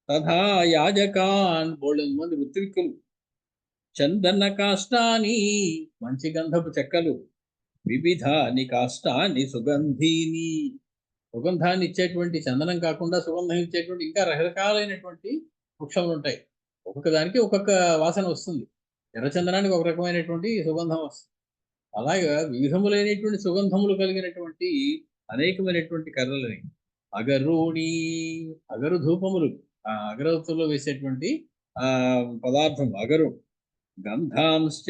తథా యాజకాన్ బోళ్ళెనిమిది మంది ఋత్విక్కులు, చందన కాష్టాని మంచి గంధపు చెక్కలు, వివిధాని కాష్టాని సుగంధీని సుగంధాన్ని ఇచ్చేటువంటి చందనం కాకుండా సుగంధం ఇచ్చేటువంటి ఇంకా రకరకాలైనటువంటి వృక్షములు ఉంటాయి. ఒక్కొక్క దానికి ఒక్కొక్క వాసన వస్తుంది. ఎర్రచందనానికి ఒక రకమైనటువంటి సుగంధం వస్తుంది. అలాగా వివిధములైనటువంటి సుగంధములు కలిగినటువంటి అనేకమైనటువంటి కర్రలని, అగరుని అగరు ధూపములు, ఆ అగరవత్తుల్లో వేసేటువంటి ఆ పదార్థం అగరు, గంధాంశ్చ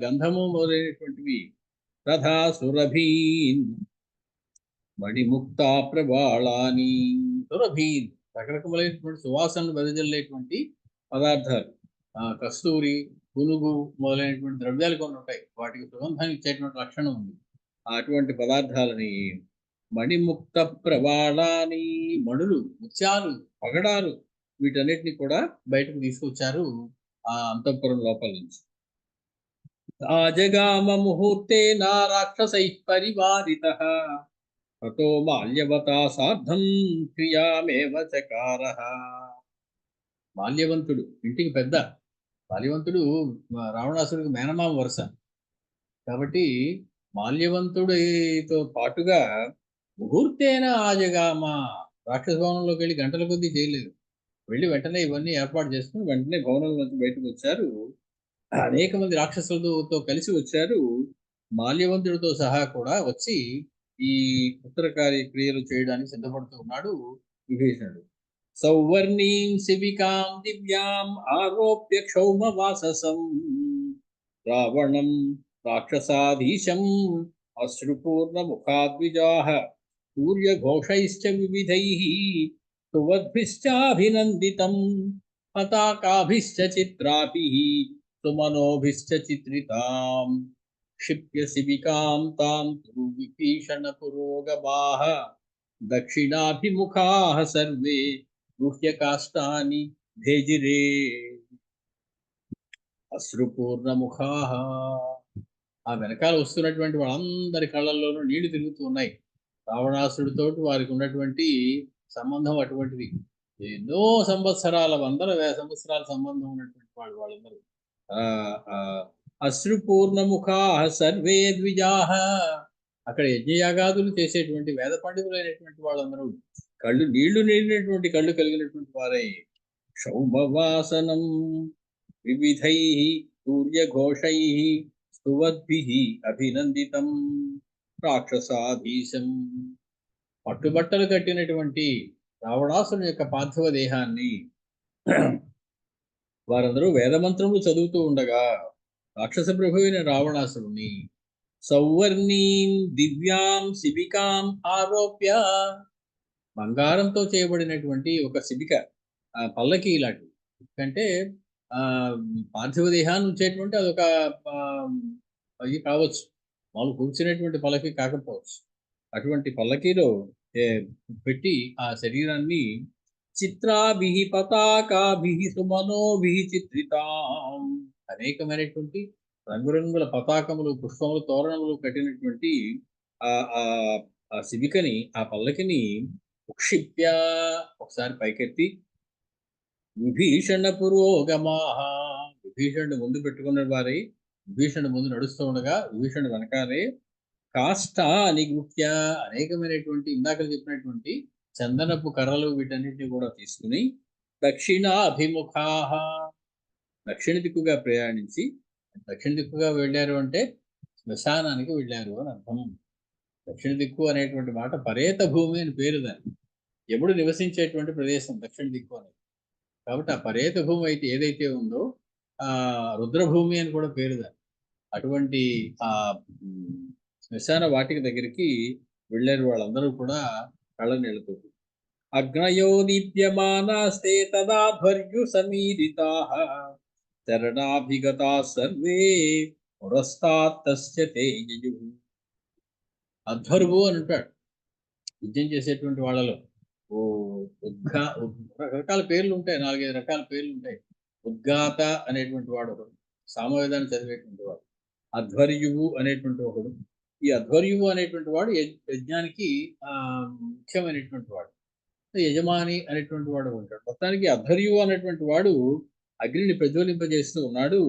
గంధము మొదలైనటువంటివి, తథా సురభీన్ మణిముక్త ప్రబాళాని సురభీన్ రకరకములైనటువంటి సువాసనలు వెదజల్లేటువంటి పదార్థాలు, కస్తూరి, పునుగు మొదలైనటువంటి ద్రవ్యాలు కొన్ని ఉంటాయి, వాటికి సుగంధాన్ని ఇచ్చేటువంటి లక్షణం ఉంది. అటువంటి పదార్థాలని మణిముక్త ప్రబాళాని మణులు, ముత్యాలు, పగడాలు వీటన్నిటిని కూడా బయటకు తీసుకొచ్చారు ఆ అంతఃపురం లోపల నుంచి. ఆ జగామ ముహూర్తేన రాక్షసై పరివారితః తతో మాల్యవతా సార్ధం క్రియామేవ చకారః. మాల్యవంతుడు ఇంటికి పెద్ద, మాల్యవంతుడు రావణాసుడికి మేనమామ వరుస కాబట్టి మాల్యవంతుడితో పాటుగా ముహూర్తేన ఆజగామ రాక్షస భవనంలోకి వెళ్ళి గంటల కొద్దీ చేయలేదు, వెళ్ళి వెంటనే ఇవన్నీ ఏర్పాటు చేసుకుని వెంటనే భవనం నుంచి బయటకు వచ్చారు. అనేక మంది రాక్షసులతో కలిసి వచ్చారు. మాల్యవంతుడితో సహా కూడా వచ్చి ఈ ఉత్తరకారి క్రియలు చేయడానికి సిద్ధపడుతూ ఉన్నాడు విభీషణుడు. సౌవర్ణీం శివికాం దివ్యాం ఆరోప్య క్షౌమవాససం రావణం రాక్షసాధీశం అశ్రుపూర్ణముఖాద్విజాః సూర్యఘోషైశ్చ వివిధైః స్తువద్భిశ్చాభినందితం పతాకాభిశ్చ చిత్రాభిః సుమనోభిశ్చ చిత్రితాం క్షిప్య శిబికాం తాం తు విభీషణ పురోగమాః దక్షిణాభిముఖాః సర్వే గృహ్య కాష్టాని భేజిరే అశ్రుపూర్ణముఖాః. ఆ వెనకాల వస్తున్నటువంటి వాళ్ళందరి కళ్ళల్లోనూ నీళ్లు తిరుగుతూ ఉన్నాయి. రావణాసుడితో వారికి ఉన్నటువంటి సంబంధం అటువంటిది. ఎన్నో సంవత్సరాల, వందల సంవత్సరాల సంబంధం ఉన్నటువంటి వాళ్ళందరూ. అశ్రుపూర్ణముఖాః సర్వే ద్విజాః. అక్కడ యజ్ఞయాగాదులు చేసేటువంటి వేద పండితులైనటువంటి వాళ్ళందరూ కళ్ళు నీళ్లు నిండినటువంటి కళ్ళు కలిగినటువంటి వారై క్షౌమవాసనం వివిధైః సూర్యఘోషైః స్తువద్భిః అభినందితం రాక్షసాధీశం. పట్టుబట్టలు కట్టినటువంటి రావణాసుని యొక్క పార్థివ దేహాన్ని వారందరూ వేదమంత్రములు చదువుతూ ఉండగా రాక్షస ప్రభువైన రావణాసురుని సౌవర్ణీం దివ్యాం శిబికాం ఆరోప్య బంగారంతో చేయబడినటువంటి ఒక శిబిక, పల్లకి లాంటివి, ఎందుకంటే పార్థివ దేహాన్ని ఉంచేటువంటి అదొక అది కావచ్చు, వాళ్ళు కూర్చునేటువంటి పల్లకి కాకపోవచ్చు. అటువంటి పల్లకీలో పెట్టి ఆ శరీరాన్ని చిత్రాభిః పతాకాభిః సుమనోభిః చిత్రితాం అనేకమైనటువంటి రంగురంగుల పతాకములు, పుష్పములు, తోరణములు కట్టినటువంటి ఆ శిబికని, ఆ పల్లకిని ఉక్షిప్య ఒకసారి పైకెత్తి విభీషణ పురోగమాః విభీషణుడు ముందు పెట్టుకున్న వారై విభీషణుడు ముందు నడుస్తూ ఉండగా విభీషణుడు వెనకాలే కాష్టాని గృహ్య అనేకమైనటువంటి ఇందాక చెప్పినటువంటి చందనపు కర్రలు వీటన్నిటిని కూడా తీసుకుని దక్షిణాభిముఖా, దక్షిణ దిక్కుగా ప్రయాణించి, దక్షిణ దిక్కుగా వెళ్ళారు అంటే శ్మశానానికి వెళ్ళారు అని అర్థం. దక్షిణ దిక్కు అనేటువంటి మాట పరేత భూమి అని పేరు దాన్ని. యముడు నివసించేటువంటి ప్రదేశం దక్షిణ దిక్కు అనేది. కాబట్టి ఆ పరేత భూమి అయితే ఏదైతే ఉందో ఆ రుద్రభూమి అని కూడా పేరు దాన్ని. అటువంటి ఆ శ్మశాన వాటిక దగ్గరికి వెళ్ళారు వాళ్ళందరూ కూడా కళ్ళ నీళ్ళతో. అగ్నయో దీప్యమానాస్తే తదాధ్వర్యు సమీరితాః చరణాభిగతాః సర్వే పురస్తాత్ తస్య తేజయుః. అధ్వర్వు అని అంటాడు యజ్ఞం చేసేటువంటి వాళ్ళలో. ఓ రకరకాల పేర్లు ఉంటాయి, 4-5 రకాల పేర్లు ఉంటాయి. ఉద్గాత అనేటువంటి వాడు ఒకడు, సామవేదాన్ని చదివేటువంటి వాడు. అధ్వర్యువు అనేటువంటి ఒకడు. ఈ అధ్వర్యువు అనేటువంటి వాడు యజ్ఞానికి ముఖ్యమైనటువంటి వాడు. యజమాని అనేటువంటి వాడు ఉంటాడు. మొత్తానికి అధ్వర్యువు అనేటువంటి వాడు అగ్నిని ప్రజ్వలింపజేస్తూ ఉన్నాడు.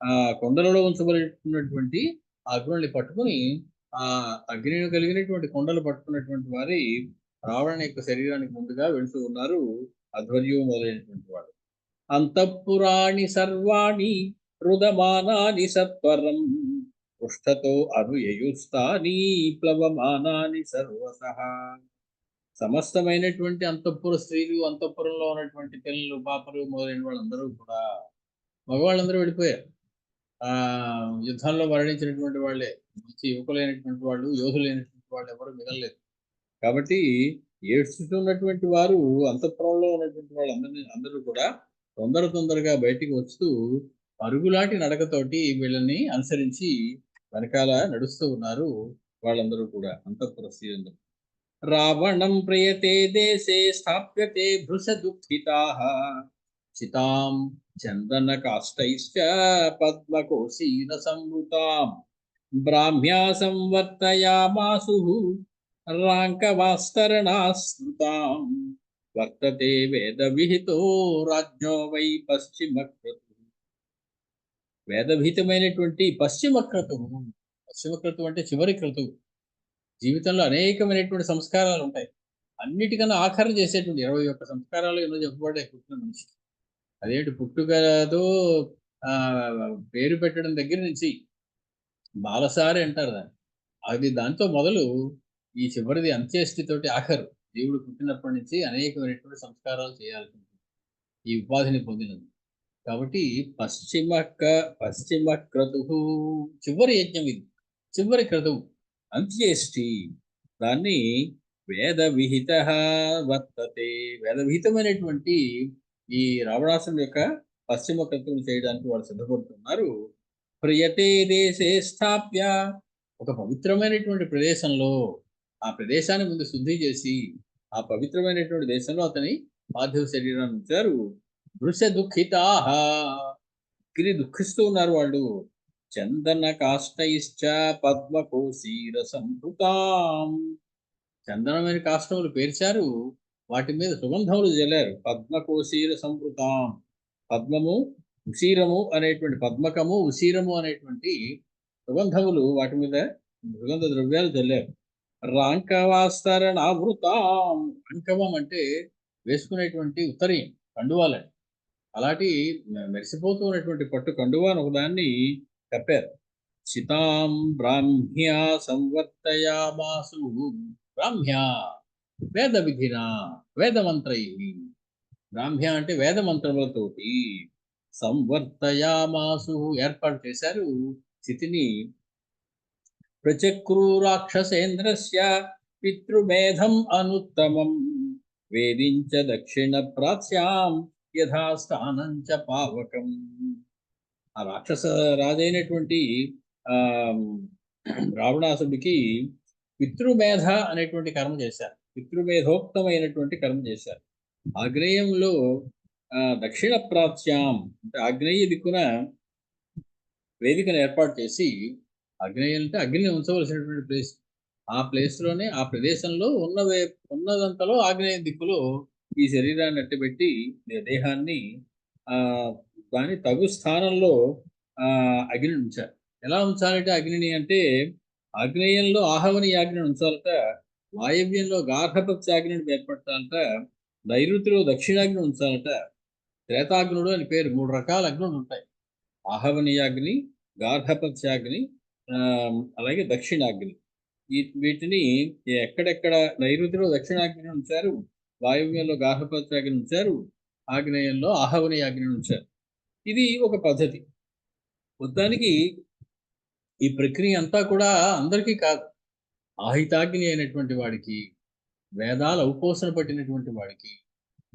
ఆ కొండలలో ఉంచబడినటువంటి ఆ అగ్నుల్ని పట్టుకుని ఆ అగ్నిని కలిగినటువంటి కొండలు పట్టుకున్నటువంటి వారి రావణ యొక్క శరీరానికి ముందుగా వెళ్తూ ఉన్నారు అధ్వర్యువు మొదలైనటువంటి వాడు. అంతఃపురాణి సర్వాణి రుదమానాని సత్వరం పృష్ఠతో అనుయయుస్తాని ప్లవమానాని సర్వసః. సమస్తమైనటువంటి అంతఃపుర స్త్రీలు, అంతఃపురంలో ఉన్నటువంటి పిల్లలు, పాపలు మొదలైన వాళ్ళందరూ కూడా, మగవాళ్ళందరూ వెళ్ళిపోయారు. యుద్ధంలో మరణించినటువంటి వాళ్ళే, మంచి యువకులైనటువంటి వాళ్ళు, యోధులైనటువంటి వాళ్ళు ఎవరు మిగలలేదు. కాబట్టి ఏడ్చుతున్నటువంటి వారు అంతఃపురంలో ఉన్నటువంటి అందరూ కూడా తొందరగా బయటికి వస్తూ పరుగులాంటి నడకతోటి వీళ్ళని అనుసరించి వెనకాల నడుస్తూ ఉన్నారు వాళ్ళందరూ కూడా, అంతఃపుర స్త్రీలందరూ. రావణం ప్రియతే దేశే స్థాప్యతే భృశ దుఃఖితాః చితాం చందన కాష్టైశ్చ పద్మకోశీన సంవృతాం బ్రాహ్మ్యా సంవర్తయామాసు రాంకవాస్తరణాశ్రుతాం వర్తతే వేద విహితో రాజ్ఞో వై పశ్చిమ క్రతు. వేదవిహితమైనటువంటి పశ్చిమ క్రతువు. పశ్చిమ క్రతువు అంటే చివరి క్రతువు. జీవితంలో అనేకమైనటువంటి సంస్కారాలు ఉంటాయి. అన్నిటికన్నా ఆఖరణ చేసేటువంటి 21 సంస్కారాలు ఎన్నో చెప్పబడ్డాయి పుట్టిన మనిషికి. అదేంటి పుట్టుకతో పేరు పెట్టడం దగ్గర నుంచి బాలసారి అంటారు దాన్ని. అది దాంతో మొదలు ఈ చివరిది అంత్యేష్టితోటి ఆఖరు. దేవుడు పుట్టినప్పటి నుంచి అనేకమైనటువంటి సంస్కారాలు చేయాల్సి ఉంటుంది ఈ ఉపాధిని పొందినది. కాబట్టి పశ్చిమ క్రతువు చివరి యజ్ఞం ఇది, చివరి క్రతువు అంత్యేష్టి. దాన్ని వేద విహిత వర్తతే. వేదవిహితమైనటువంటి ఈ రావణాసురుడు యొక్క పశ్చిమ క్రతువును చేయడానికి వాళ్ళు సిద్ధపడుతున్నారు. ప్రియతే దేశే స్థాప్య, ఒక పవిత్రమైనటువంటి ప్రదేశంలో ఆ ప్రదేశాన్ని ముందు శుద్ధి చేసి ఆ పవిత్రమైనటువంటి దేశంలో అతని పార్థివ శరీరాన్ని ఉంచారు. వృష దుఃఖితాః, గిరి దుఃఖిస్తూ ఉన్నారు వాళ్ళు. చందన కాష్టైశ్చ పద్మకోశీర సంహృతాం, చందనమైన కాష్టములు పేర్చారు, వాటి మీద సుగంధములు జల్లారు. పద్మకోశీర సంహృతాం, పద్మము ఉశీరము అనేటువంటి, పద్మకము ఉశీరము అనేటువంటి సుగంధములు వాటి మీద సుగంధ ద్రవ్యాలు జల్లారు. రాంకవాస్తరణావృతాం, రాంకవం అంటే వేసుకునేటువంటి ఉత్తరీయం, కండువాలని. అలాంటి మెరిసిపోతూ ఉన్నటువంటి పట్టు కండువాను ఒకదాన్ని కప్పారు. చితాం బ్రాహ్మ్యా సంవర్తయామాసు, బ్రాహ్మ్య వేద విధిన వేదమంత్రై, బ్రాహ్మ్య అంటే వేద మంత్రములతోటి, సంవర్తయామాసు ఏర్పాటు చేశారు స్థితిని. ప్రచక్రూరాక్షసేంద్రస్య పితృమేధం అనుత్తమం వేదించ దక్షిణ ప్రాచ్యాం యథాస్థానం చ పావకం. ఆ రాక్షస రాజైనటువంటి రావణాసుడికి పితృమేధ అనేటువంటి కర్మ చేశారు, పితృమేధోక్తమైనటువంటి కర్మ చేశారు. ఆగ్నేయంలో దక్షిణ ప్రాచ్యాం అంటే ఆగ్నేయ దిక్కున వేదికను ఏర్పాటు చేసి, ఆగ్నేయం అంటే అగ్నిని ఉంచవలసినటువంటి ప్లేస్, ఆ ప్లేస్లోనే ఆ ప్రదేశంలో ఉన్నదంతలో ఆగ్నేయ దిక్కులో ఈ శరీరాన్ని అట్టబెట్టి దేహాన్ని దాని తగు స్థానంలో అగ్నిని ఉంచారు. ఎలా ఉంచాలంటే అగ్నిని అంటే ఆగ్నేయంలో ఆహవని యాగ్నిని ఉంచాలట, వాయవ్యంలో గార్హపత్యాగ్నిని ఏర్పడతానంట, నైరుతిలో దక్షిణాగ్ని ఉంచాలట. త్రేతాగ్నుడు అని పేరు. 3 రకాల అగ్నులు ఉంటాయి. ఆహవనీయాగ్ని, గార్హపత్యాగ్ని, అలాగే దక్షిణాగ్ని. వీటిని ఎక్కడెక్కడ నైరుతిలో దక్షిణాగ్ని ఉంచారు, వాయువ్యంలో గార్హపత్యాగ్ని ఉంచారు, ఆగ్నేయంలో ఆహవనీయాగ్ని ఉంచారు. ఇది ఒక పద్ధతి. మొత్తానికి ఈ ప్రక్రియ అంతా కూడా అందరికీ కాదు, ఆహితాగ్ని అయినటువంటి వాడికి, వేదాల ఔపోసన పట్టినటువంటి వాడికి,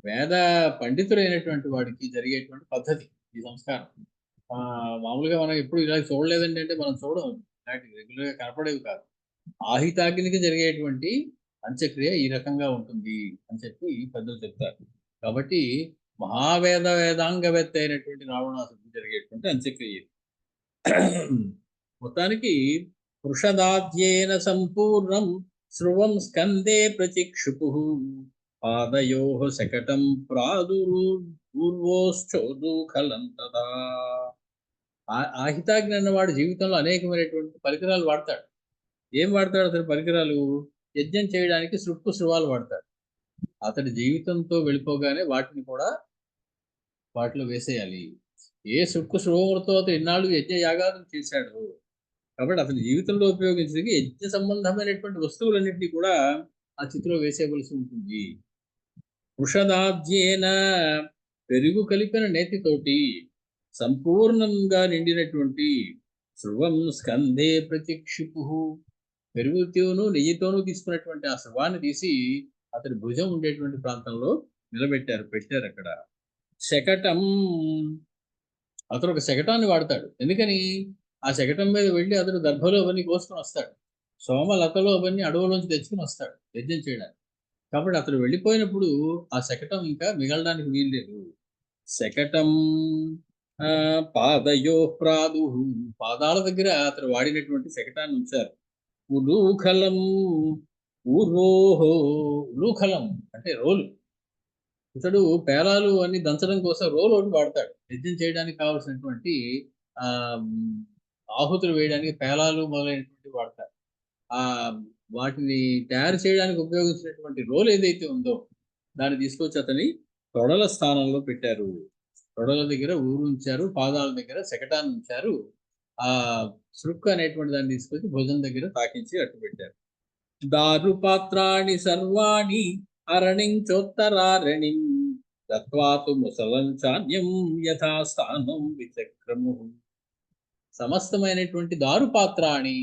వేద పండితుడైనటువంటి వాడికి జరిగేటువంటి పద్ధతి ఈ సంస్కారం. మామూలుగా మనం ఎప్పుడు ఇలా చూడలేదండి అంటే మనం చూడం, ఇలాంటి రెగ్యులర్గా కనపడేవి కాదు. ఆహితాగ్నికి జరిగేటువంటి అంత్యక్రియ ఈ రకంగా ఉంటుంది అని చెప్పి పెద్దలు చెప్తారు. కాబట్టి వేదాంగవేత్త అయినటువంటి రావణాసుడికి జరిగేటువంటి అంత్యక్రియ ఇది. మొత్తానికి వృషదాద్యేన సంపూర్ణం శ్రువం స్కందే ప్రతిక్షుపు పాదయో శకటం ప్రాదుర్వోశ్చోదూఖలం తదా. ఆహితాగ్ని అన్నవాడు జీవితంలో అనేకమైనటువంటి పరికరాలు వాడతాడు. ఏం వాడతాడు అతని పరికరాలు? యజ్ఞం చేయడానికి సృక్కు శృవాలు వాడతాడు. అతడి జీవితంతో వెళ్ళిపోగానే వాటిని కూడా వాటిలో వేసేయాలి. ఏ సృక్కు శృవములతో అతను ఇన్నాళ్ళు యజ్ఞ యాగాదులు చేశాడు, కాబట్టి అతని జీవితంలో ఉపయోగించడానికి యజ్ఞ సంబంధమైనటువంటి వస్తువులన్నింటినీ కూడా ఆ చితిలో వేసేయవలసి ఉంటుంది. వృషదాబ్జేన పెరుగు కలిపిన నేతితోటి సంపూర్ణంగా నిండినటువంటి శృవం స్కందే ప్రతిక్షిపు, పెరుగుతోనూ నెయ్యితోనూ తీసుకున్నటువంటి ఆ శవాన్ని తీసి అతని భుజం ఉండేటువంటి ప్రాంతంలో పెట్టారు అక్కడ. శకటం, అతను ఒక శకటాన్ని వాడతాడు. ఎందుకని? ఆ శకటం మీద వెళ్ళి అతడు దర్భలో అవన్నీ కోసుకొని వస్తాడు, సోమలతలో అవన్నీ అడవులోంచి తెచ్చుకుని వస్తాడు యజ్ఞం చేయడానికి. కాబట్టి అతడు వెళ్ళిపోయినప్పుడు ఆ శకటం ఇంకా మిగలడానికి వీల్లేదు. శకటం పాదయో ప్రాదు, పాదాల దగ్గర అతడు వాడినటువంటి శకటాన్ని ఉంచారు. ఉలూఖలం, ఊర్వోహో, ఉలూఖలం అంటే రోలు. ఇతడు పేలాలు అన్ని దంచడం కోసం రోలు ఒకటి వాడతాడు. యజ్ఞం చేయడానికి కావలసినటువంటి ఆ ఆహుతులు వేయడానికి పేలాలు మొదలైనటువంటి వాడతారు. ఆ వాటిని తయారు చేయడానికి ఉపయోగించినటువంటి రోల్ ఏదైతే ఉందో దాన్ని తీసుకొచ్చి అతని తొడల స్థానంలో పెట్టారు. తొడల దగ్గర ఊరు ఉంచారు, పాదాల దగ్గర శకటాన్ని ఉంచారు. ఆ సృక్కు అనేటువంటి దాన్ని తీసుకొచ్చి భుజం దగ్గర తాకించి అట్టు పెట్టారు. దారు పాత్రాణి సర్వాణి అరణించోత్తరారణిం దత్వాతు ముసలం చాన్యం యథాస్థానం విచక్రము. సమస్తమైనటువంటి దారు పాత్రాణి,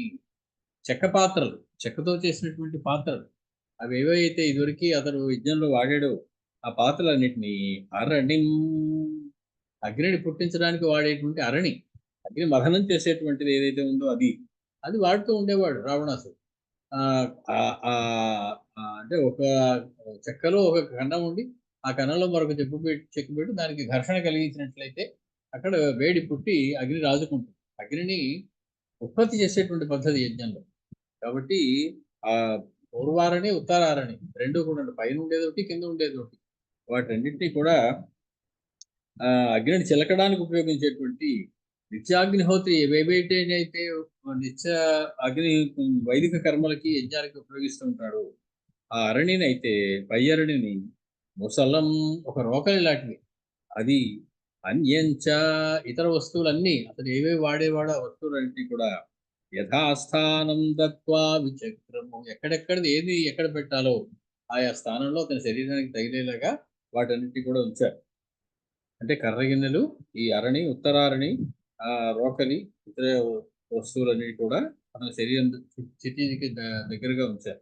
చెక్క పాత్రలు, చెక్కతో చేసినటువంటి పాత్రలు, అవి ఏవైతే ఇదివరకు అతడు యజ్ఞంలో వాడాడో ఆ పాత్రలన్నింటినీ అరణిం, అగ్నిని పుట్టించడానికి వాడేటువంటి అరణి, అగ్ని మథనం చేసేటువంటిది ఏదైతే ఉందో అది వాడుతూ ఉండేవాడు రావణాసుడు. అంటే ఒక చెక్కలో ఒక కన్నం ఉండి ఆ కన్నంలో మరొక చెక్కు పెట్టి దానికి ఘర్షణ కలిగించినట్లయితే అక్కడ వేడి పుట్టి అగ్ని రాజుకుంటుంది. అగ్నిని ఉత్పత్తి చేసేటువంటి పద్ధతి యజ్ఞంలో. కాబట్టి ఆ పూర్వారణి ఉత్తరారణి రెండు కూడా పైన ఉండేది ఒకటి, కింద ఉండేది ఒకటి. వాటన్నింటినీ కూడా అగ్నిని చిలకడానికి ఉపయోగించేటువంటి నిత్యాగ్నిహోత్రి ఏవేటైతే నిత్య అగ్ని వైదిక కర్మలకి యజ్ఞాలకి ఉపయోగిస్తూ ఉంటాడు, ఆ అరణిని అయితే పై అరణిని ముసలం, ఒక రోకలి లాంటిది. అది అన్యంచ, ఇతర వస్తువులన్నీ అతను ఏవేవి వాడేవాడో ఆ వస్తువులన్నింటినీ కూడా యథాస్థానం దత్వా విచక్రము, ఎక్కడెక్కడిది ఏది ఎక్కడ పెట్టాలో ఆయా స్థానంలో అతని శరీరానికి తగిలేలాగా వాటన్నిటి కూడా ఉంచారు. అంటే కర్ర గిన్నెలు, ఈ అరణి, ఉత్తరారణి, రోకలి, ఇతర వస్తువులన్నీ కూడా అతని శరీరం స్థితికి దగ్గరగా ఉంచారు.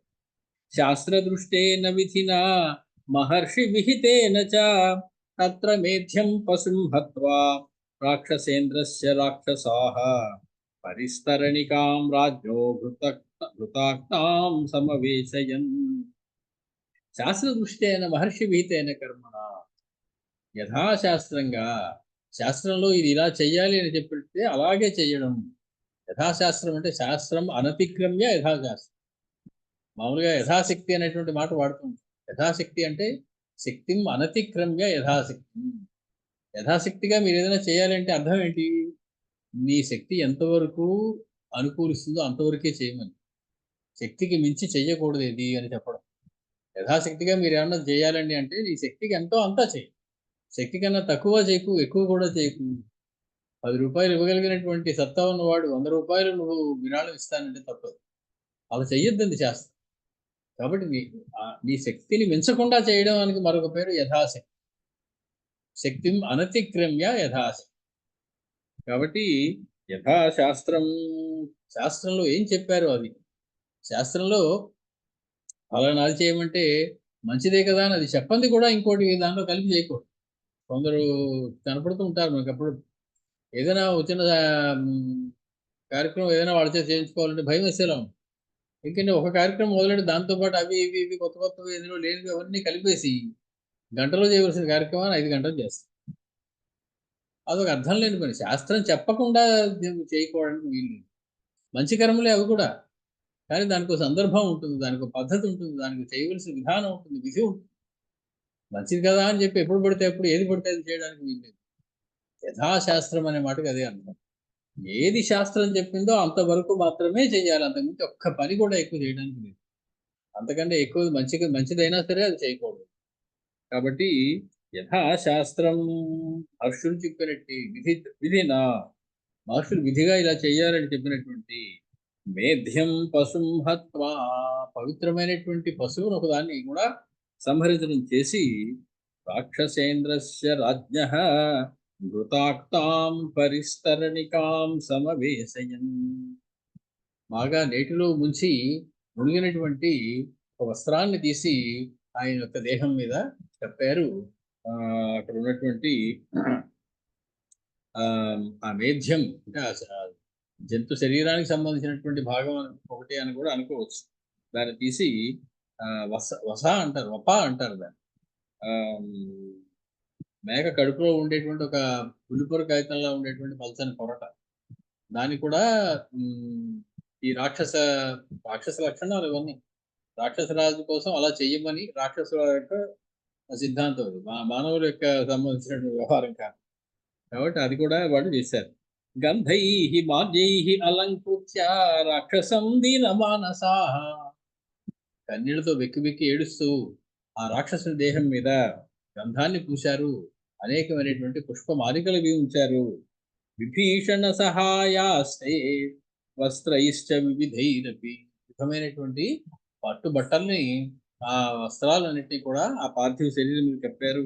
శాస్త్ర దృష్టేన విధినా మహర్షి విహితేన చ తత్ర మేధ్యం పశుం హత్వా రాక్షసేంద్రస్య రాక్షసాః పరిస్తరణికాం రాజ్ఞో హృతాక్తాం సమవేశయన్. శాస్త్ర దృష్టేన మహర్షి విహితేన కర్మణ, యథాశాస్త్రంగా, శాస్త్రంలో ఇది ఇలా చెయ్యాలి అని చెప్పితే అలాగే చెయ్యడం. యథాశాస్త్రం అంటే శాస్త్రం అనతిక్రమ్య యథాశాస్త్రం. మామూలుగా యథాశక్తి అనేటువంటి మాట వాడుతూ ఉంటాం. యథాశక్తి అంటే శక్తిం అనతిక్రమ్య యథాశక్తి. యథాశక్తిగా మీరు ఏదైనా చేయాలంటే అర్థం ఏంటి? మీ శక్తి ఎంతవరకు అనుకూలిస్తుందో అంతవరకే చేయమని. శక్తికి మించి చెయ్యకూడదు ఇది అని చెప్పడం. యథాశక్తిగా మీరు ఏమన్నా చేయాలండి అంటే నీ శక్తికి ఎంతో అంతా చెయ్యి. శక్తి కన్నా తక్కువ చేయకు, ఎక్కువ కూడా చేయకు. రూ. 10 ఇవ్వగలిగినటువంటి సత్తా ఉన్నవాడు రూ. 100 నువ్వు విరాళం ఇస్తానంటే తప్పదు. అలా చెయ్యొద్దండి శాస్త్రం. కాబట్టి నీ శక్తిని మించకుండా చేయడానికి మరొక పేరు యథాశక్తి. శక్తిం అనతిక్రమ్య యథాశక్తి. కాబట్టి యథాశాస్త్రం, శాస్త్రంలో ఏం చెప్పారో అది. శాస్త్రంలో ఫలానాది చేయమంటే మంచిదే కదా అని అది చెప్పంది కూడా ఇంకోటి దాంట్లో కలిపి చేయకూడదు. కొందరు కనపడుతూ ఉంటారు మనకప్పుడు. ఏదైనా చిన్న కార్యక్రమం ఏదైనా వాళ్ళ చేత చేయించుకోవాలంటే భయం వేసేలా ఉంటుంది. ఎందుకంటే ఒక కార్యక్రమం మొదలెట్టి దాంతో పాటు అవి ఇవి ఇవి కొత్త కొత్తవి ఏదో లేనివి అవన్నీ కలిపేసి గంటలో చేయవలసిన కార్యక్రమాన్ని 5 గంటలు చేస్తారు. అదొక అర్థం లేని పని. శాస్త్రం చెప్పకుండా చేయకపోవడానికి వీలు. మంచి కర్మలే అవి కూడా. కానీ దానికో సందర్భం ఉంటుంది, దానికో పద్ధతి ఉంటుంది, దానికి చేయవలసిన విధానం ఉంటుంది, విధి ఉంటుంది. మంచిది కదా అని చెప్పి ఎప్పుడు పడితే అప్పుడు ఏది పడితే అది చేయడానికి వీల్లేదు. యథాశాస్త్రం అనే మాటకి అదే అర్థం. ఏది శాస్త్రం చెప్పిందో అంతవరకు మాత్రమే చేయాలి. అంతకుమించి ఒక్క పని కూడా ఎక్కువ చేయడానికి లేదు. అంతకంటే ఎక్కువ మంచిదైనా సరే అది చేయకూడదు. కాబట్టి యథాశాస్త్రం మహర్షులు చెప్పినట్టు విధినా మహర్షులు విధిగా ఇలా చేయాలని చెప్పినటువంటి మేధ్యం పశుం హత్వా పవిత్రమైనటువంటి పశువును ఒకదాన్ని కూడా సంహరించడం చేసి రాక్షసేంద్రస్య రాజ్ఞః మృతాక్తాం పరిస్తరణికాం సమవేశయన్ బాగా నీటిలో ముంచి మునిగినటువంటి ఒక వస్త్రాన్ని తీసి ఆయన యొక్క దేహం మీద కప్పారు. అక్కడ ఉన్నటువంటి ఆ మేధ్యం అంటే జంతు శరీరానికి సంబంధించినటువంటి భాగం ఒకటి అని కూడా అనుకోవచ్చు. దాన్ని తీసి వస అంటారు, వప అంటారు దాన్ని. మేక కడుపులో ఉండేటువంటి ఒక పులిపొర కాగితంలో ఉండేటువంటి పల్చని పొరట. దాన్ని కూడా ఈ రాక్షస లక్షణాలు ఇవన్నీ. రాక్షసరాజు కోసం అలా చెయ్యమని రాక్షసుల యొక్క సిద్ధాంతం అది. మానవుల యొక్క సంబంధించినటువంటి వ్యవహారం కాదు. కాబట్టి అది కూడా వాళ్ళు చేశారు. గంధై మాల్యై అలంకృత్య రాక్షసం దీనమానసాః కన్నీళ్లతో వెక్కి ఏడుస్తూ ఆ రాక్షసుని దేహం మీద గంధాన్ని పూశారు. అనేకమైనటువంటి పుష్పమాలికలు ఉంచారు. విభీషణ సహాయాస్తే వస్త్రైశ్చ వివిధైరపి విధమైనటువంటి పట్టుబట్టల్ని ఆ వస్త్రాలన్నింటినీ కూడా ఆ పార్థివ శరీరం మీద కప్పారు.